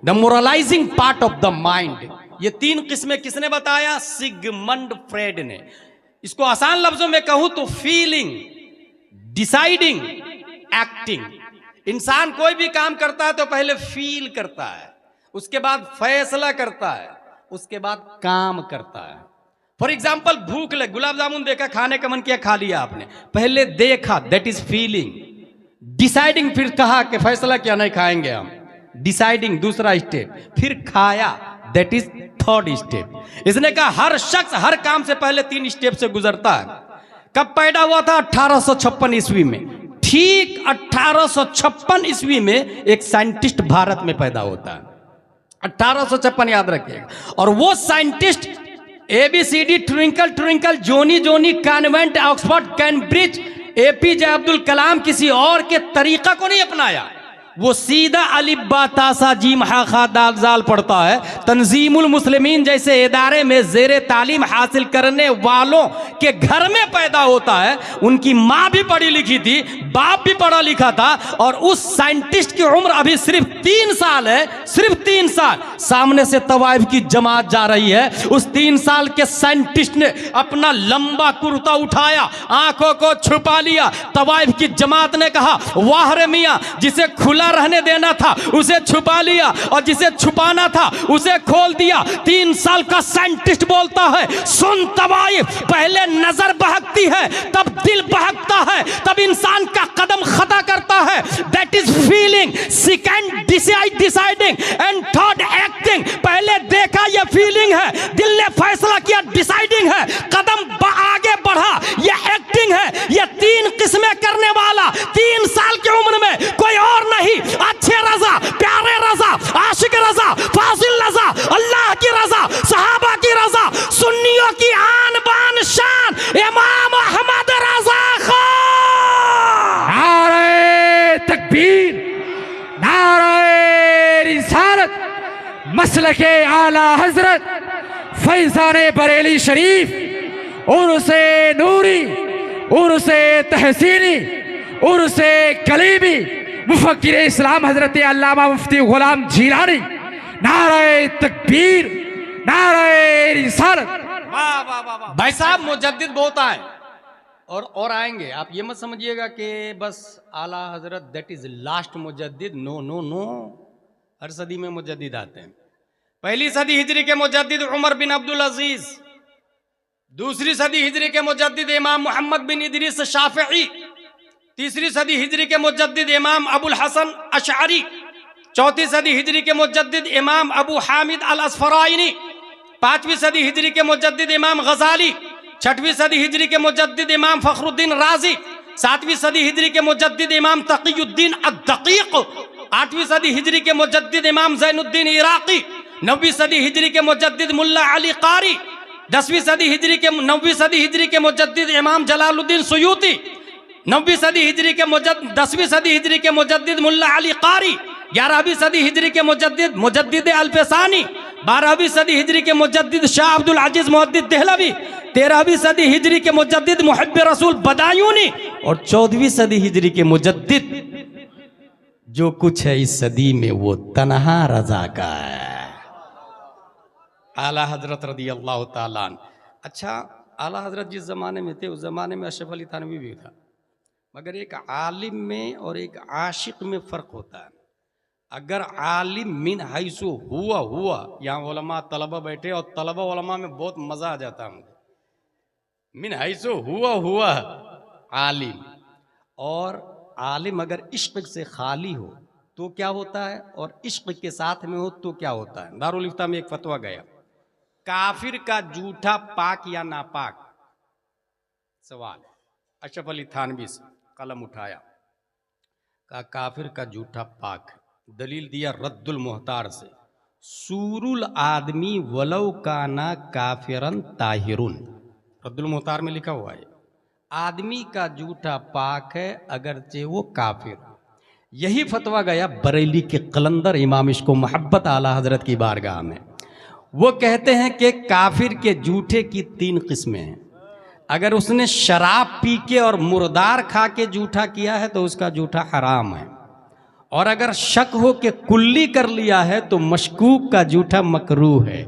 the moralising part of the mind. ये 3 किस्में किसने बताया? Sigmund Fred ने। इसको आसान लफ्जों में कहूं तो फीलिंग, डिसाइडिंग, एक्टिंग। इंसान कोई भी काम करता है तो पहले फील करता है, उसके बाद फैसला करता है, उसके बाद काम करता है। फॉर एग्जाम्पल भूख लग, गुलाब जामुन देखा, खाने का मन किया, खा लिया आपने, पहले देखा, दैट इज फीलिंग। डिसाइडिंग, फिर कहा कि फैसला किया नहीं खाएंगे हम, डिसाइडिंग दूसरा स्टेप, फिर खाया, दैट इज थर्ड स्टेप। इसने कहा हर शख्स हर काम से पहले 3 स्टेप से गुजरता है। कब पैदा हुआ था? 1856 ईस्वी में। ठीक 1856 ईस्वी में एक साइंटिस्ट भारत में पैदा होता है। 1856 याद रखिएगा। और वो scientist ABCD, twinkle twinkle, Johnny Johnny, convent, Oxford, Cambridge, APJ Abdul Kalam किसी और के तरीका को नहीं अपनाया, वो सीधा अलिफ बा ता सा जीम हा खा दाल जाल पढ़ता है। तंजीमुल मुस्लिमीन जैसे इदारे में ज़ेरे तालीम हासिल करने वालों के घर में पैदा होता है। उनकी माँ भी पढ़ी लिखी थी, बाप भी पढ़ा लिखा था, और उस साइंटिस्ट की उम्र अभी सिर्फ 3 साल है, सिर्फ 3 साल। सामने से तवाइफ की जमात जा रही है, उस 3 साल के साइंटिस्ट ने अपना लंबा कुर्ता उठाया, आंखों को छुपा लिया। तवाइफ की जमात ने कहा वाह रे मियां, जिसे खुला रहने देना था उसे छुपा लिया, और जिसे छुपाना था उसे खोल दिया। 3 साल का साइंटिस्ट बोलता है सुन तवाइफ, पहले नजर बहकती है, तब दिल बहकता है, तब इंसान का कदम खता करता है। That is feeling, second deciding and third acting. पहले देखा यह फीलिंग है, दिल ने फैसला किया डिसाइडिंग है, कदम आगे बढ़ा यह एक्टिंग है। यह 3 किस्में करने वाला 3 साल की उम्र में कोई और नहीं, अच्छे रजा, प्यारे रजा, आशिक रजा, फासिल रजा, अल्लाह की रजा, सहाबा की रजा, सुन्नियों की आन बान शान, इमाम अहमद रजा खान। नारे तकबीर, नारे रिसालत, मसलके आला हजरत फैजाने बरेली शरीफ, उर्से नूरी, उर्से तहसीनी, उर्से कलीमी, मुफक्किर इस्लाम हजरत अल्लामा मुफ्ती गुलाम जीलानी। नारे तकबीर, नारे रिसालत। भाई साहब मुजद्दिद बहुत आए और आएंगे। आप ये मत समझिएगा कि बस Ala Hazrat that is last मुजद्दिद। नो नो नो, हर सदी में मुजद्दिद आते हैं। पहली सदी हिजरी के मुजद्दिद उमर बिन अब्दुल अजीज, दूसरी सदी हिजरी के मुजद्दिद इमाम मोहम्मद बिन इदरीस शाफिई, तीसरी सदी हिजरी के मुजद्दिद इमाम अबुल हसन अशअरी, चौथी सदी हिजरी के मुजद्दिद इमाम अबू हामिद अल असफराइनी, पांचवी सदी हिजरी के मुजद्दिद इमाम गजाली, छठवीं सदी हिजरी के मुजद्दिद इमाम फखरुद्दीन राजी, सातवीं सदी हिजरी के मुजद्दिद इमाम तकीयुद्दीन अद-दकीक, आठवीं सदी हिजरी के मुजद्दिद इमाम ज़ैनुद्दीन इराकी, नौवीं सदी हिजरी के मुजद्दिद मुल्ला अली कारी, 10वीं सदी हिजरी के 9वीं सदी हिजरी के मुजद्दिद इमाम जलालुद्दीन सुयूती, 9वीं सदी हिजरी के 10वीं सदी हिजरी के मुजद्दिद मुल्ला अली कारी, 11वीं सदी हिजरी के मुजद्दिद अल्फसानी, 12वीं सदी हिजरी के मुजद्दिद शाह अब्दुल अजीज मुहद्दिद देहलवी, 13वीं सदी हिजरी के मुजद्दिद मुहिब्ब रसूल बदायूनी, और 14वीं सदी हिजरी के मुजद्दिद जो कुछ है इस सदी में वो तन्हा रजा का है, आला हजरत रदी अल्लाह ताला अन्हु। अच्छा, आला हजरत जिस ज़माने में थे उस ज़माने में अशरफ अली थानवी भी था, मगर एक आलिम में और एक आशिक में फ़र्क होता है। अगर आलिम मिन हैसु हुआ, यहाँ उलमा तलबा बैठे और तलबा उलमा में बहुत मज़ा आ जाता है मुझे। मिन हैसु हुआ आलिम, और आलिम अगर इश्क से खाली हो तो क्या होता है, और इश्क के साथ में हो तो क्या होता है। दारुल इफ्ता में एक फतवा गया, काफिर का जूठा पाक या नापाक, सवाल। अशरफ अली थानवी से कलम उठाया, कहा काफिर का जूठा पाक है। दलील दिया रद्दुल मुहतार से, सूरुल आदमी वलौ काना काफिरन ताहिरुन, रद्दुल मुहतार में लिखा हुआ है आदमी का जूठा पाक है अगरचे वो काफिर। यही फतवा गया बरेली के कलंदर इमाम इश्को मोहब्बत आला हजरत की बारगाह में। वो कहते हैं कि काफिर के जूठे की 3 किस्में हैं। अगर उसने शराब पी के और मुर्दार खा के जूठा किया है तो उसका जूठा हराम है, और अगर शक हो कि कुल्ली कर लिया है तो मशकूक का जूठा मकरूह है,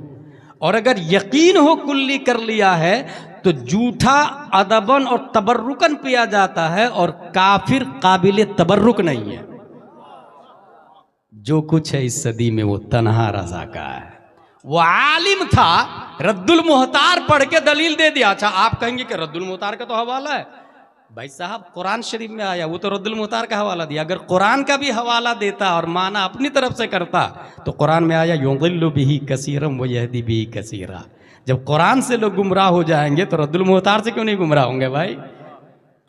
और अगर यकीन हो कुल्ली कर लिया है तो जूठा अदबन और तबर्रुकन पिया जाता है, और काफिर काबिल तबर्रुक नहीं है। जो कुछ है इस सदी में वो तन्हा रज़ा का है। वो आलिम था, रद्दुल मुहतार पढ़ के दलील दे दिया। अच्छा आप कहेंगे कि रद्दुल मुहतार का तो हवाला है, भाई साहब कुरान शरीफ में आया, वो तो रद्दुल मुहतार का हवाला दिया। अगर कुरान का भी हवाला देता और माना अपनी तरफ से करता तो कुरान में आया युज़िल्लु बिही कसीरम व यहदी बिही कसीरा। जब कुरान से लोग गुमराह हो जाएंगे तो रद्दुल मुहतार से क्यों नहीं गुमराह होंगे भाई?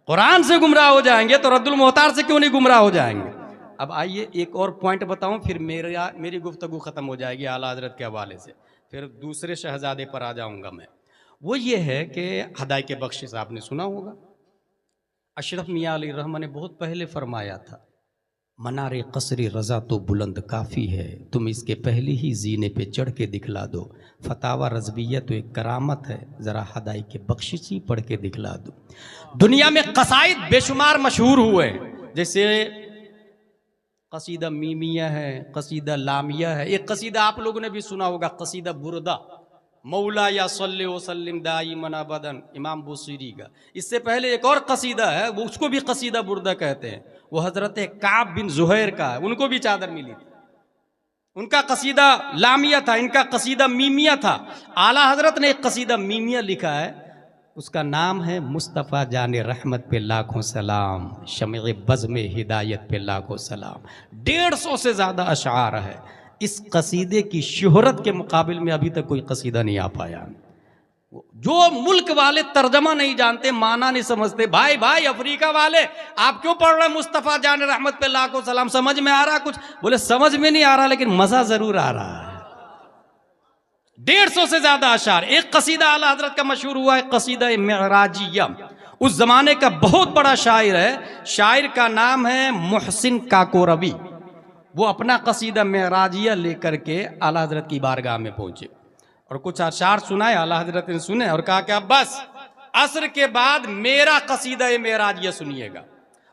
कुरान से गुमराह हो जाएंगे तो रद्दुल मुहतार से क्यों नहीं गुमराह हो जाएंगे? अब आइए एक और पॉइंट बताऊं, फिर मेरी गुफ्तगू ख़त्म हो जाएगी आला हज़रत के हवाले से, फिर दूसरे शहजादे पर आ जाऊंगा मैं। वो ये है कि हदायत बख्शिश आपने सुना होगा, अशरफ मियां अली रहमान ने बहुत पहले फरमाया था, मनारे कसरी रज़ा तो बुलंद काफ़ी है, तुम इसके पहले ही जीने पे चढ़ के दिखला दो। फतावा रज़विय्या तो एक करामत है, ज़रा हदायत बख्शिश ही पढ़ के दिखला दो। दुनिया में कसाइद बेशुमार मशहूर हुए, जैसे कसीदा मीमिया है, कसीदा लामिया है। एक कसीदा आप लोगों ने भी सुना होगा, कसीदा बुरदा, मौला या सल्ले वसल्लिम दाइमन अबदन, इमाम बुसीरी का। इससे पहले एक और कसीदा है, वो उसको भी कसीदा बुरदा कहते हैं, वो हज़रत काब बिन ज़ुहैर का है, उनको भी चादर मिली थी। उनका कसीदा लामिया था, इनका कसीदा मीमिया था। आला हज़रत ने एक कसीदा मीमिया लिखा है, उसका नाम है मुस्तफ़ा जाने रहमत पे लाखों सलाम, शमे बज़्म हिदायत पे लाखों सलाम। 150 से ज़्यादा अशार है। इस कसीदे की शोहरत के मुकाबिल में अभी तक कोई कसीदा नहीं आ पाया। जो मुल्क वाले तर्जमा नहीं जानते, माना नहीं समझते, भाई भाई अफ्रीका वाले आप क्यों पढ़ रहे हैं मुस्तफ़ा जाने रहमत पे लाखों सलाम, समझ में आ रहा कुछ? बोले समझ में नहीं आ रहा, लेकिन मज़ा ज़रूर आ रहा है। 150 से ज्यादा अशार। एक कसीदा आला हज़रत का मशहूर हुआ है, कसीदा मेराजिया। उस जमाने का बहुत बड़ा शायर है, शायर का नाम है मोहसिन काकोरवी। वो अपना कसीदा मेराजिया लेकर के आला हज़रत की बारगाह में पहुंचे और कुछ अशार सुनाए। आला हज़रत ने सुने और कहा कि अब बस असर के बाद मेरा कसीदा मेराजिया सुनिएगा।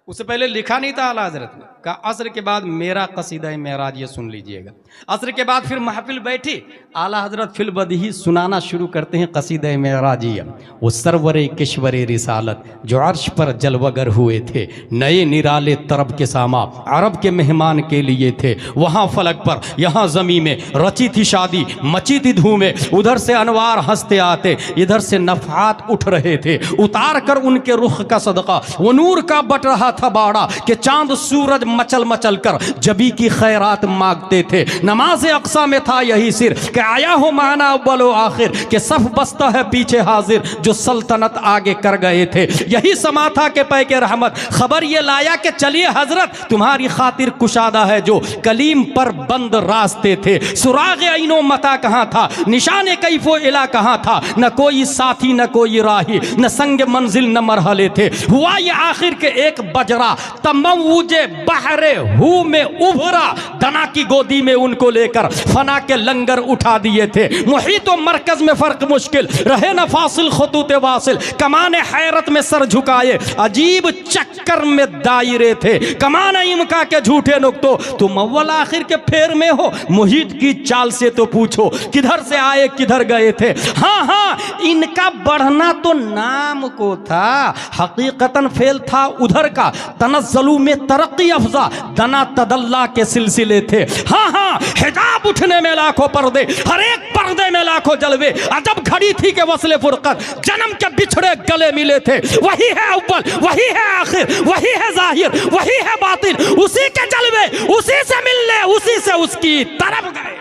उससे पहले लिखा नहीं था आला हज़रत ने, कहा असर के बाद मेरा कसीदा मेराजिया सुन लीजिएगा। असर के बाद फिर महफिल बैठी, आला हज़रत फिल बदही सुनाना शुरू करते हैं कसीदा मेराजिया। वो सरवरे किश्वरे रिसालत जो अर्श पर जलवगर हुए थे, नए निराले तरब के सामा अरब के मेहमान के लिए थे। वहाँ फलक पर यहाँ ज़मीं में रची थी शादी, मची थी धूमें, उधर से अनवार हंसते आते, इधर से नफ़ात उठ रहे थे। उतार कर उनके रुख का सदका वो नूर का बट रहा था बाड़ा कि चांद सूरज मचल मचल कर जबी की खैरात मांगते थे। नमाज अक्सा में था यही सिर कि आया हो माना अव्वलो आखिर, कि सफ बस्ता है पीछे हाजिर जो सल्तनत आगे कर गए थे। यही समा था कि पैके रहमत खबर ये लाया कि चलिए हजरत तुम्हारी खातिर कुशादा है जो कलीम पर बंद रास्ते थे। सुराग ऐनो मता कहाँ था, निशाने कैफो इला कहाँ था, न कोई साथी न कोई राही, न संग मंजिल न मरहले थे। हुआ ये आखिर के एक बजरा तमवुजे बहरे हु में उभरा, दना की गोदी में उनको लेकर फना के लंगर उठा दिए थे। मुहीत व मरकज में फर्क मुश्किल रहे न फासिल खतूत वासिल, कमाने हैरत में सर झुकाए अजीब चक्कर में दायरे थे। कमाने इमका के झूठे नुक्तो तुम अव्वल आखिर के फेर में हो, मुहीत की चाल से तो पूछो किधर से आए किधर गए थे। हाँ हाँ इनका बढ़ना तो नाम को था, हकीकतन फेल था उधर का। तनज़्ज़लू में तरक्की अफ़ज़ा दना तदल्ला के सिलसिले थे। हाँ हाँ हिजाब उठने में लाखों पर्दे, हर एक पर्दे में लाखों जलवे। अजब घड़ी थी कि वस्ले फुरकत जन्म के बिछड़े गले मिले थे। वही है अव्वल, वही है आखिर, वही है जाहिर, वही है बातिन, उसी के जलवे, उसी से मिलने, उसी से उसकी तरफ गए।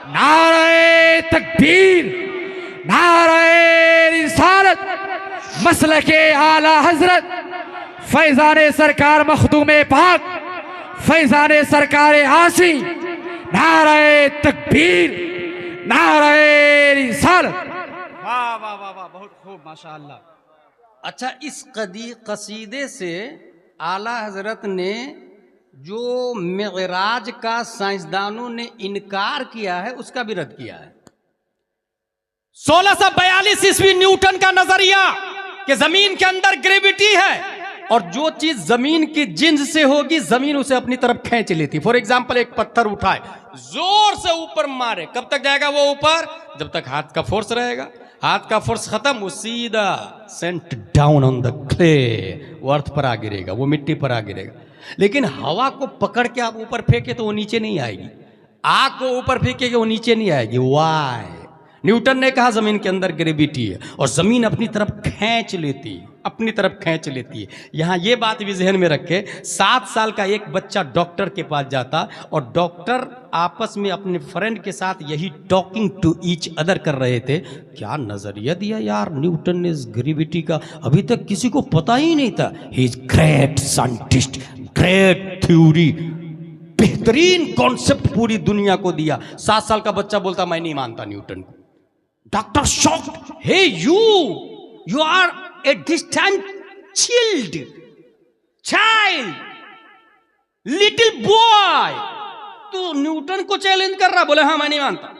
नारे तकबीर, नारे रिसालत, मसलके आला हजरत फैजाने सरकार मखदूमे पाक, फैजाने सरकार आसी, नारे तकबीर, नारे रिसालत। वाह वाह वाह वाह, बहुत खूब माशाअल्लाह। अच्छा, इस कसीदे से आला हजरत ने जो मेराज का साइंसदानों ने इनकार किया है उसका भी रद्द किया है। 1642 ईस्वी न्यूटन का नजरिया कि जमीन के अंदर ग्रेविटी है और जो चीज जमीन की जिन्स से होगी जमीन उसे अपनी तरफ खींच लेती। फॉर एग्जाम्पल एक पत्थर उठाए जोर से ऊपर मारे, कब तक जाएगा वो ऊपर? जब तक हाथ का फोर्स रहेगा। हाथ का फोर्स खत्म, वो सीधा sent down on the clay, वो अर्थ पर आ गिरेगा, वो मिट्टी पर आ गिरेगा। लेकिन हवा को पकड़ के आप ऊपर फेंके तो वो नीचे नहीं आएगी, आग को ऊपर फेंके वो नीचे नहीं आएगी। वाई? न्यूटन ने कहा जमीन के अंदर ग्रेविटी है और जमीन अपनी तरफ खींच लेती है, अपनी तरफ खींच लेती है। यहां ये बात भी जहन में रखे, 7 साल का एक बच्चा डॉक्टर के पास जाता और डॉक्टर आपस में अपने फ्रेंड के साथ यही टॉकिंग टू ईच अदर कर रहे थे। क्या नजरिया दिया यार न्यूटन ने इस ग्रेविटी का, अभी तक किसी को पता ही नहीं था। He is great scientist, great theory, बेहतरीन कॉन्सेप्ट पूरी दुनिया को दिया। 7 साल का बच्चा बोलता मैं नहीं मानता न्यूटन को। Doctor shocked, hey you are a distant child, little boy, तो न्यूटन को चैलेंज कर रहा। बोले हाँ मैं नहीं मानता।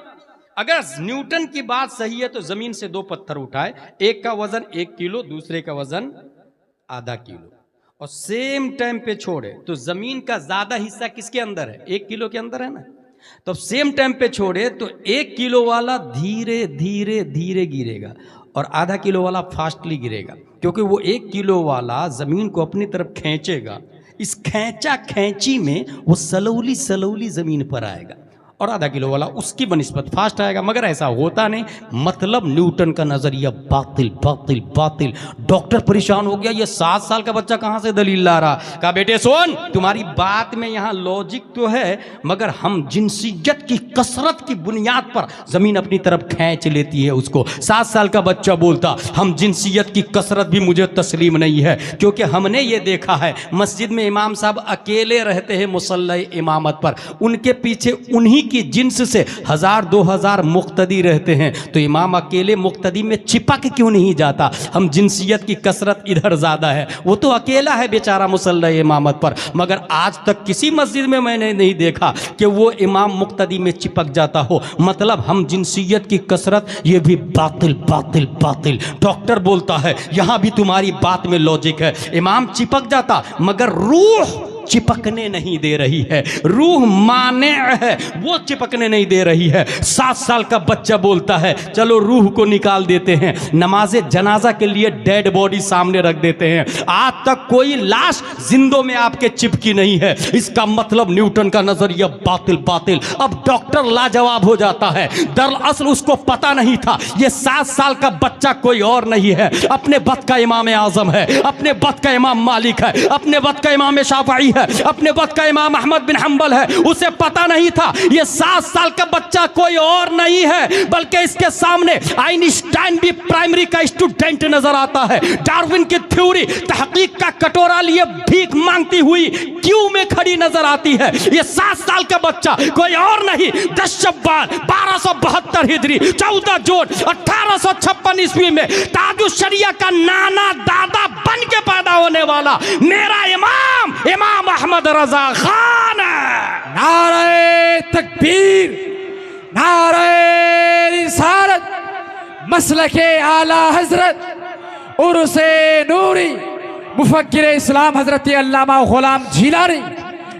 अगर न्यूटन की बात सही है तो जमीन से 2 पत्थर उठाए, एक का वजन 1 किलो, दूसरे का वजन आधा किलो, और सेम टाइम पे छोड़े तो जमीन का ज्यादा हिस्सा किसके अंदर है? 1 किलो के अंदर है ना। तो सेम टाइम पे छोड़े तो 1 किलो वाला धीरे धीरे धीरे गिरेगा और आधा किलो वाला फास्टली गिरेगा, क्योंकि वो 1 किलो वाला जमीन को अपनी तरफ खींचेगा। इस खींचा खींची में वो सलौली सलौली जमीन पर आएगा और आधा किलो वाला उसकी बनिस्बत फास्ट आएगा। मगर ऐसा होता नहीं, मतलब न्यूटन का नजरिया बातिल बातिल बातिल। डॉक्टर परेशान हो गया, ये 7 साल का बच्चा कहां से दलील ला रहा। कहा बेटे सुन, तुम्हारी बात में यहां लॉजिक तो है, मगर हम जिनसियत की कसरत की बुनियाद पर जमीन अपनी तरफ खींच लेती है उसको। 7 साल का बच्चा बोलता हम जिनसियत की कसरत भी मुझे तस्लीम नहीं है, क्योंकि हमने ये देखा है मस्जिद में इमाम साहब अकेले रहते हैं मुसल्ला इमामत पर, उनके पीछे उन्हीं की जिन्स से 1000-2000 मुक्तदी रहते हैं, तो इमाम अकेले मुक्तदी में चिपक क्यों नहीं जाता? हम जिनसियत की कसरत इधर ज्यादा है, वो तो अकेला है बेचारा मुसल्ला इमामत पर। मगर आज तक किसी मस्जिद में मैंने नहीं देखा कि वो इमाम मुक्तदी में चिपक जाता हो। मतलब हम जिनसियत की कसरत, ये भी बातिल बातिल बातिल। डॉक्टर बोलता है यहां भी तुम्हारी बात में लॉजिक है, इमाम चिपक जाता मगर रूह चिपकने नहीं दे रही है, रूह माने है, वो चिपकने नहीं दे रही है। 7 साल का बच्चा बोलता है चलो रूह को निकाल देते हैं, नमाज़े जनाजा के लिए डेड बॉडी सामने रख देते हैं। आज तक कोई लाश जिंदों में आपके चिपकी नहीं है। इसका मतलब न्यूटन का नजरिया बातिल बातिल। अब डॉक्टर लाजवाब हो जाता है, दरअसल उसको पता नहीं था ये 7 साल का बच्चा कोई और नहीं है, अपने वक्त का इमाम आजम है, अपने वक्त का इमाम मालिक है, अपने वक्त का इमाम शाफई है, अपने वक्त का इमाम अहमद बिन हंबल है। उसे पता नहीं था ये 7 साल का बच्चा कोई और नहीं है, बल्कि इसके सामने आइंस्टाइन भी प्राइमरी का स्टूडेंट नजर आता है। डार्विन की थ्योरी तहकीक का कटोरा लिए भीख मांगती हुई क्यों में खड़ी नजर आती है। ये 7 साल का बच्चा कोई और नहीं, 10 शव्वाल 1272 हिजरी 14 जून 1856 ईस्वी में ताजुश शरिया का नाना दादा बन के पैदा होने वाला मेरा इमाम इमाम अहमद रजा खान। नारे तकबीर, नारे रिसालत, मसलके आला हजरत उर्से नूरी मुफक्किर इस्लाम हजरत अल्लामा गुलाम जिलानी।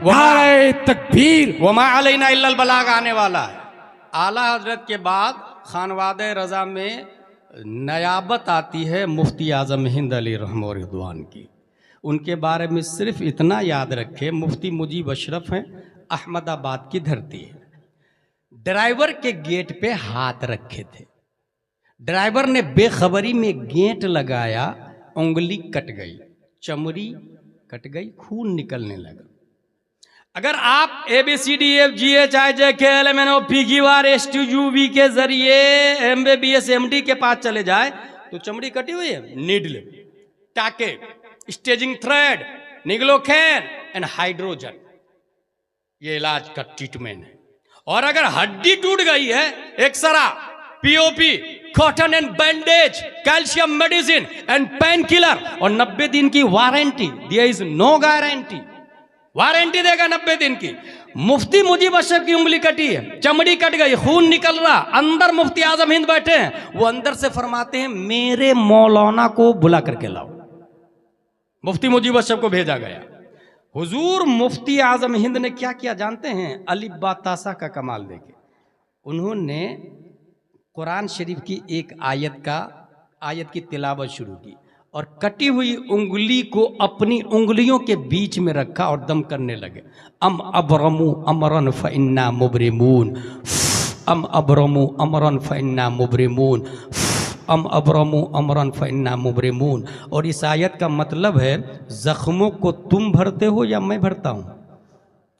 नारे तकबीर। वमा अलैना इल्लल बलाग आने वाला है। आला हजरत के बाद खानवादे रजा में नयाबत आती है मुफ्ती आजम हिंद अली रहमो रिदवान की। उनके बारे में सिर्फ इतना याद रखें, मुफ्ती मुजीब अशरफ हैं, अहमदाबाद की धरती है। ड्राइवर के गेट पे हाथ रखे थे, ड्राइवर ने बेखबरी में गेट लगाया, उंगली कट गई, चमड़ी कट गई, खून निकलने लगा। अगर आप ABCDFGHIJKLMNOPQRSTUV के जरिए MBBS MD के पास चले जाए तो चमड़ी कटी हुई है, नीडल, टाके, स्टेजिंग थ्रेड, निग्लोकैन एंड हाइड्रोजन, ये इलाज का ट्रीटमेंट है। और अगर हड्डी टूट गई है, X ray, POP, cotton and bandage, calcium medicine and pain killer, और 90 दिन की warranty. There is no guarantee, warranty देगा 90 दिन की। मुफ्ती मुजीब अशरफ की उंगली कटी है, चमड़ी कट गई, खून निकल रहा, अंदर मुफ्ती आजम हिंद बैठे हैं, वो अंदर से फरमाते हैं मेरे मौलाना को बुला करके लाओ। मुफ्ती मुजीब अशरफ को भेजा गया। हुजूर मुफ्ती आजम हिंद ने क्या किया जानते हैं? अली बातासा का कमाल देखे, उन्होंने कुरान शरीफ की एक आयत की तिलावत शुरू की और कटी हुई उंगली को अपनी उंगलियों के बीच में रखा और दम करने लगे। अम अबरमु अमरन फइन्ना मुबरिमून, अम अबरमु अमरन फइन्ना मुबरिमून, अम अबरमु अमरन फइन्ना मुबरिमून। और इस आयत का मतलब है जख्मों को तुम भरते हो या मैं भरता हूँ,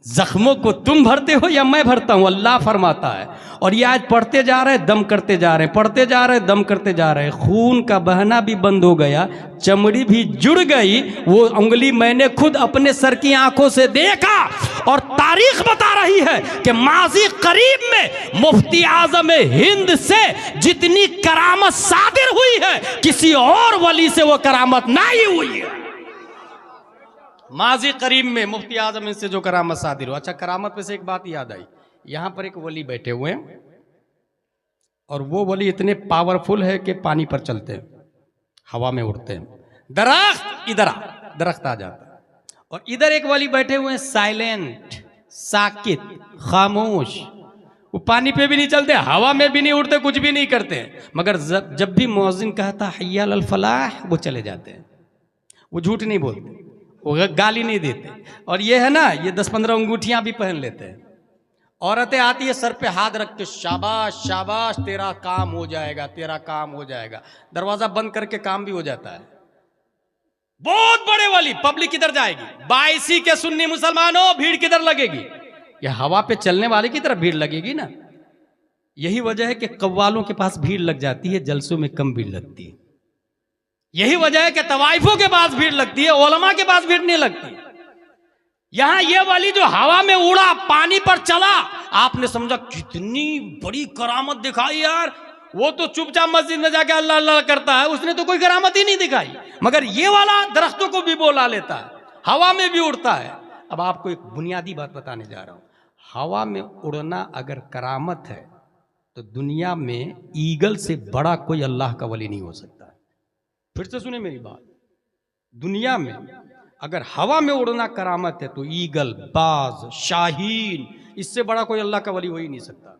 जख्मों को तुम भरते हो या मैं भरता हूं, अल्लाह फरमाता है। और ये आज पढ़ते जा रहे, दम करते जा रहे, पढ़ते जा रहे, दम करते जा रहे। खून का बहना भी बंद हो गया, चमड़ी भी जुड़ गई। वो उंगली मैंने खुद अपने सर की आंखों से देखा। और तारीख बता रही है कि माजी करीब में मुफ्ती आजम हिंद से जितनी करामत सादिर हुई है, किसी और वली से वो करामत नहीं हुई है। माजी करीब में मुफ्ती आजम से जो करामत सादिर हो। अच्छा, करामत पे से एक बात याद आई, यहां पर एक वली बैठे हुए हैं और वो वली इतने पावरफुल है कि पानी पर चलते हैं, हवा में उड़ते हैं। दरख्त इधर दरख्त आ जाता है। और इधर एक वली बैठे हुए हैं, साइलेंट, साकित, खामोश। वो पानी पे भी नहीं चलते, हवा में भी नहीं उड़ते, कुछ भी नहीं करते हैं। मगर जब भी मुअज्जिन कहता हय्या अल फलाह, वो चले जाते हैं। वो झूठ नहीं बोलते, वो गाली नहीं देते। और ये है ना, ये 10-15 अंगूठियां भी पहन लेते हैं। औरतें आती है सर पे हाथ रख के, शाबाश शाबाश, तेरा काम हो जाएगा, तेरा काम हो जाएगा। दरवाजा बंद करके काम भी हो जाता है। बहुत बड़े वाली पब्लिक किधर जाएगी? 22 के सुन्नी मुसलमानों, भीड़ किधर लगेगी? ये हवा पे चलने वाले की तरफ भीड़ लगेगी ना। यही वजह है कि कव्वालों के पास भीड़ लग जाती है, जलसों में कम भीड़ लगती है। यही वजह है कि तवाइफों के पास भीड़ लगती है, उलमा के पास भीड़ नहीं लगती। यहां ये वाली जो हवा में उड़ा, पानी पर चला, आपने समझा कितनी बड़ी करामत दिखाई यार। वो तो चुपचाप मस्जिद में जाके अल्लाह अल्लाह करता है, उसने तो कोई करामत ही नहीं दिखाई। मगर ये वाला दरख्तों को भी बोला लेता है, हवा में भी उड़ता है। अब आपको एक बुनियादी बात बताने जा रहा हूं। हवा में उड़ना अगर करामत है तो दुनिया में ईगल से बड़ा कोई अल्लाह का वली नहीं हो सकता। फिर से सुने मेरी बात, दुनिया में अगर हवा में उड़ना करामत है तो ईगल, बाज, शाहीन, इससे बड़ा कोई अल्लाह का वली हो ही नहीं सकता।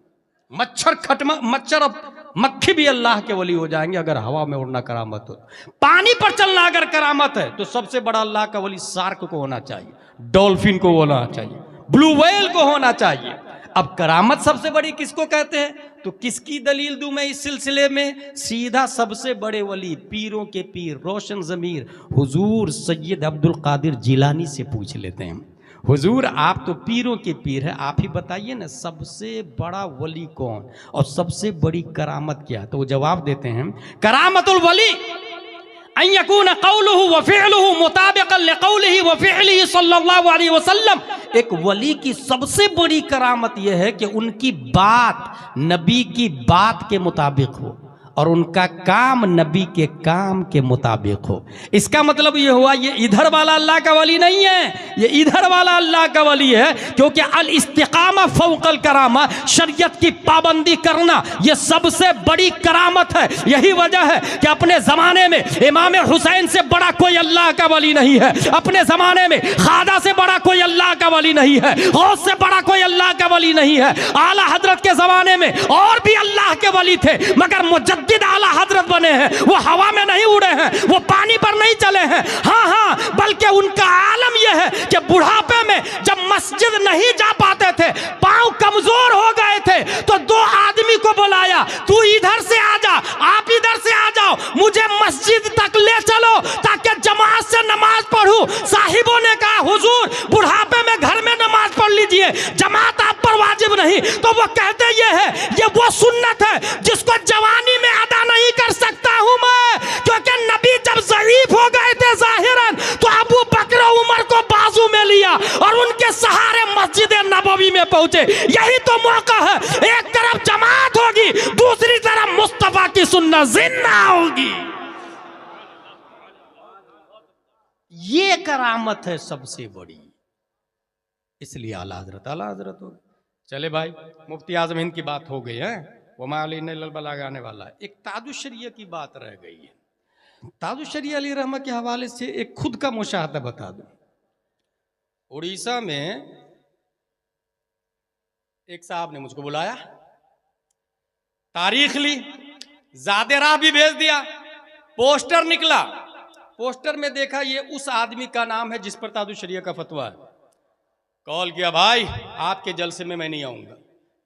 मच्छर और मक्खी भी अल्लाह के वली हो जाएंगे अगर हवा में उड़ना करामत हो। पानी पर चलना अगर करामत है तो सबसे बड़ा अल्लाह का वली शार्क को होना चाहिए, डॉल्फिन को होना चाहिए, ब्लू व्हेल को होना चाहिए। अब करामत सबसे बड़ी किसको कहते हैं? तो किसकी दलील दूं मैं इस सिलसिले में? सीधा सबसे बड़े वली, पीरों के पीर, रोशन ज़मीर हुजूर सैयद अब्दुल कादिर जिलानी से पूछ लेते हैं। हुजूर, आप तो पीरों के पीर हैं, आप ही बताइए ना सबसे बड़ा वली कौन और सबसे बड़ी करामत क्या? तो वो जवाब देते हैं, करामतुल वली अन यकून क़ौलुहु व फ़िअलुहु मुताबिक़न लिक़ौलिही व फ़िअलिही सल्लल्लाहु अलैहि वसल्लम। एक वली की सबसे बड़ी करामत यह है कि उनकी बात नबी की बात के मुताबिक हो और उनका काम नबी के काम के मुताबिक हो। इसका मतलब ये हुआ ये इधर वाला अल्लाह का वली नहीं है, ये इधर वाला अल्लाह का वली है। क्योंकि अल इस्तिकामा फौकल करामा, शरीयत की पाबंदी करना ये सबसे बड़ी करामत है। यही वजह है कि अपने जमाने में इमाम हुसैन से बड़ा कोई अल्लाह का वली नहीं है, अपने जमाने में खादा से बड़ा कोई अल्लाह का वली नहीं है, गौस से बड़ा कोई अल्लाह का वली नहीं है। आला हजरत के जमाने में और भी अल्लाह के वली थे, मगर मुजद्दिद आला हजरत बने हैं। वो हवा में नहीं उड़े हैं, वो पानी पर नहीं चले हैं। हाँ, बल्कि उनका आलम यह है कि बुढ़ापे में जब मस्जिद नहीं जा पाते थे, पांव कमजोर हो गए थे, तो 2 आदमी को बुलाया, तू इधर से आ जा, आप इधर से आ जाओ, मुझे मस्जिद तक ले चलो ताकि जमात से नमाज पढ़ूं। साहिबों ने कहा, हुजूर बुढ़ापे में घर में नमाज पढ़ लीजिए, जमात आप पर वाजिब नहीं। तो वो कहते ये है, ये वो सुन्नत है जिसको जवानी में अदा नहीं कर सकता हूं मैं, क्योंकि नबी जब ज़ईफ हो गए थे जाहिरन, तो अबू बकर उमर को बाजू में लिया और उनके सहारे मस्जिद नबवी में पहुंचे। यही तो मौका है, एक तरफ जमात होगी, दूसरी तरफ मुस्तफा की सुन्नत जिंदा होगी। ये करामत है सबसे बड़ी, इसलिए आला हजरत हो। चले भाई, मुफ्ती आजम हिंद की बात हो गई है, वमा अलैना इल्लल बलाग आने वाला है। एक ताजुश्शरिया की बात रह गई है। ताजुश्शरिया अली रहमा के हवाले से एक खुद का मुशाहदा बता दूं। उड़ीसा में एक साहब ने मुझको बुलाया, तारीख ली, ज़ादे राह भी भेज दिया, पोस्टर निकला, पोस्टर में देखा ये उस आदमी का नाम है जिस पर ताजुल शरिया का फतवा है। कॉल किया, भाई आपके जलसे में मैं नहीं आऊंगा।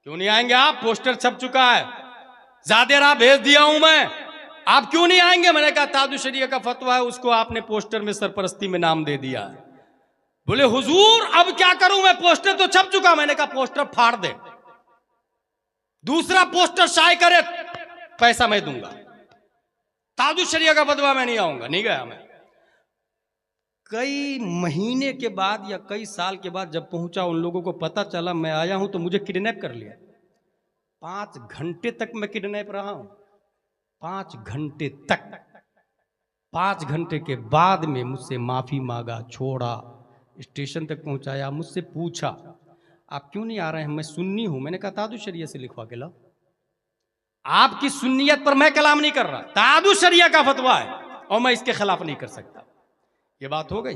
क्यों नहीं आएंगे आप? पोस्टर छप चुका है, ज़ादे राह भेज दिया हूं मैं, आप क्यों नहीं आएंगे? मैंने कहा ताजुल शरिया का फतवा है, उसको आपने पोस्टर में सरपरस्ती में नाम दे दिया है। बोले हुजूर अब क्या करूं मैं, पोस्टर तो छप चुका। मैंने कहा पोस्टर फाड़ दे, दूसरा पोस्टर शाये करे, पैसा मैं दूंगा, ताजुल शरिया का फतवा मैं नहीं आऊंगा। नहीं गया मैं। कई महीने के बाद या कई साल के बाद जब पहुंचा, उन लोगों को पता चला मैं आया हूं, तो मुझे किडनैप कर लिया। 5 घंटे तक मैं किडनैप रहा हूं, 5 घंटे तक। 5 घंटे के बाद में मुझसे माफी मांगा, छोड़ा, स्टेशन तक पहुंचाया, मुझसे पूछा आप क्यों नहीं आ रहे हैं, मैं सुन्नी हूं। मैंने कहा ताजुल शरिया से लिखवा के लाओ, आपकी सुन्नियत पर मैं कलाम नहीं कर रहा, ताजुल शरिया का फतवा है और मैं इसके खिलाफ नहीं कर सकता। ये बात हो गई।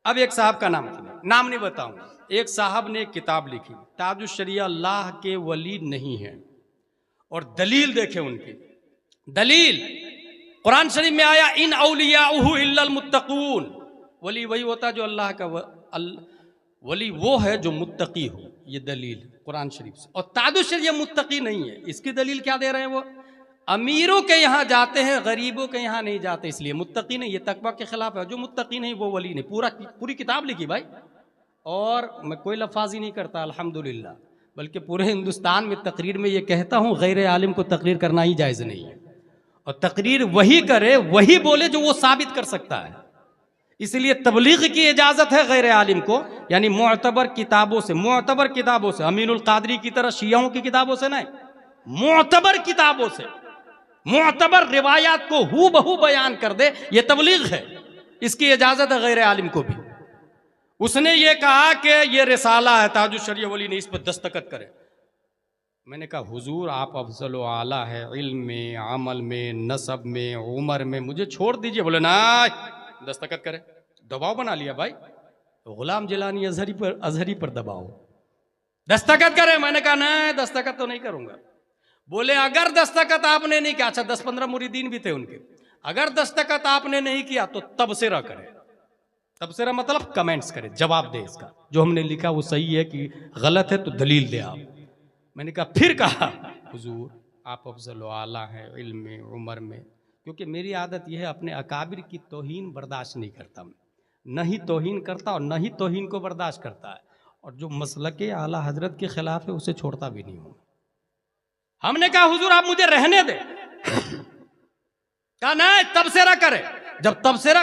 अब एक साहब का नाम नहीं बताऊंगा, एक साहब ने एक किताब लिखी, ताजुल शरिया अल्लाह के वली नहीं है, और दलील देखे उनकी। दलील कुरान शरीफ में आया, इन औलियाउहु इल्लल मुत्तकून। वली वही होता है जो अल्लाह का वली वो है जो मुत्तकी हो। ये दलील कुरान शरीफ से। और ताजुल शरिया मुत्तकी नहीं है, इसकी दलील क्या दे रहे हैं? वो अमीरों के यहाँ जाते हैं, गरीबों के यहाँ नहीं जाते, इसलिए मुत्तकी नहीं। ये तकवा के खिलाफ है, जो मुत्तकी नहीं वो वली नहीं। पूरी किताब लिखी भाई, और मैं कोई लफाजी नहीं करता अल्हम्दुलिल्लाह, बल्कि पूरे हिंदुस्तान में तकरीर में ये कहता हूँ, गैर आलिम को तकरीर करना ही जायज़ नहीं है, और तकरीर वही करे, वही बोले जो वो साबित कर सकता है। इसलिए तबलीग की इजाज़त है गैर आलिम को, यानी मुअतबर किताबों से, मुअतबर किताबों से, अमीनुल कादरी की तरह शियाओं की किताबों से नहीं, मुअतबर किताबों से, मुअतबर रिवायात को हू बहू बयान कर दे, ये तबलीग है। इसकी इजाज़त है गैर आलिम को भी। उसने ये कहा कि ये रिसाला है, ताजुल शरिया वली ने इस पर दस्तखत करे। मैंने कहा हुजूर आप अफजल व आला है, इल्म में, अमल में, नसब में, उम्र में, मुझे छोड़ दीजिए। बोले ना, दस्तखत करे। दबाव बना लिया भाई, तो गुलाम जिलानी अजहरी पर दबाव, दस्तखत करे। मैंने कहा ना, दस्तखत तो नहीं करूंगा। बोले अगर दस्तखत आपने नहीं किया, अच्छा 10-15 मुरीदीन भी थे उनके, अगर दस्तखत आपने नहीं किया तो तबसरा करे। तबसरा मतलब कमेंट्स करे, जवाब दे इसका, जो हमने लिखा वो सही है कि गलत है, तो दलील दे आप। मैंने कहा, फिर कहा हुजूर आप अफजल व आला हैं इल्म में, उम्र में, क्योंकि मेरी आदत यह है अपने अकाबिर की तौहीन बर्दाश्त नहीं करता मैं, न ही तौहीन करता और न ही तौहीन को बर्दाश्त करता है, और जो मसलके आला हजरत के खिलाफ है उसे छोड़ता भी नहीं हूँ। हमने कहा हुजूर आप मुझे रहने दे, कहा नहीं तबसरा करे। जब तबसरा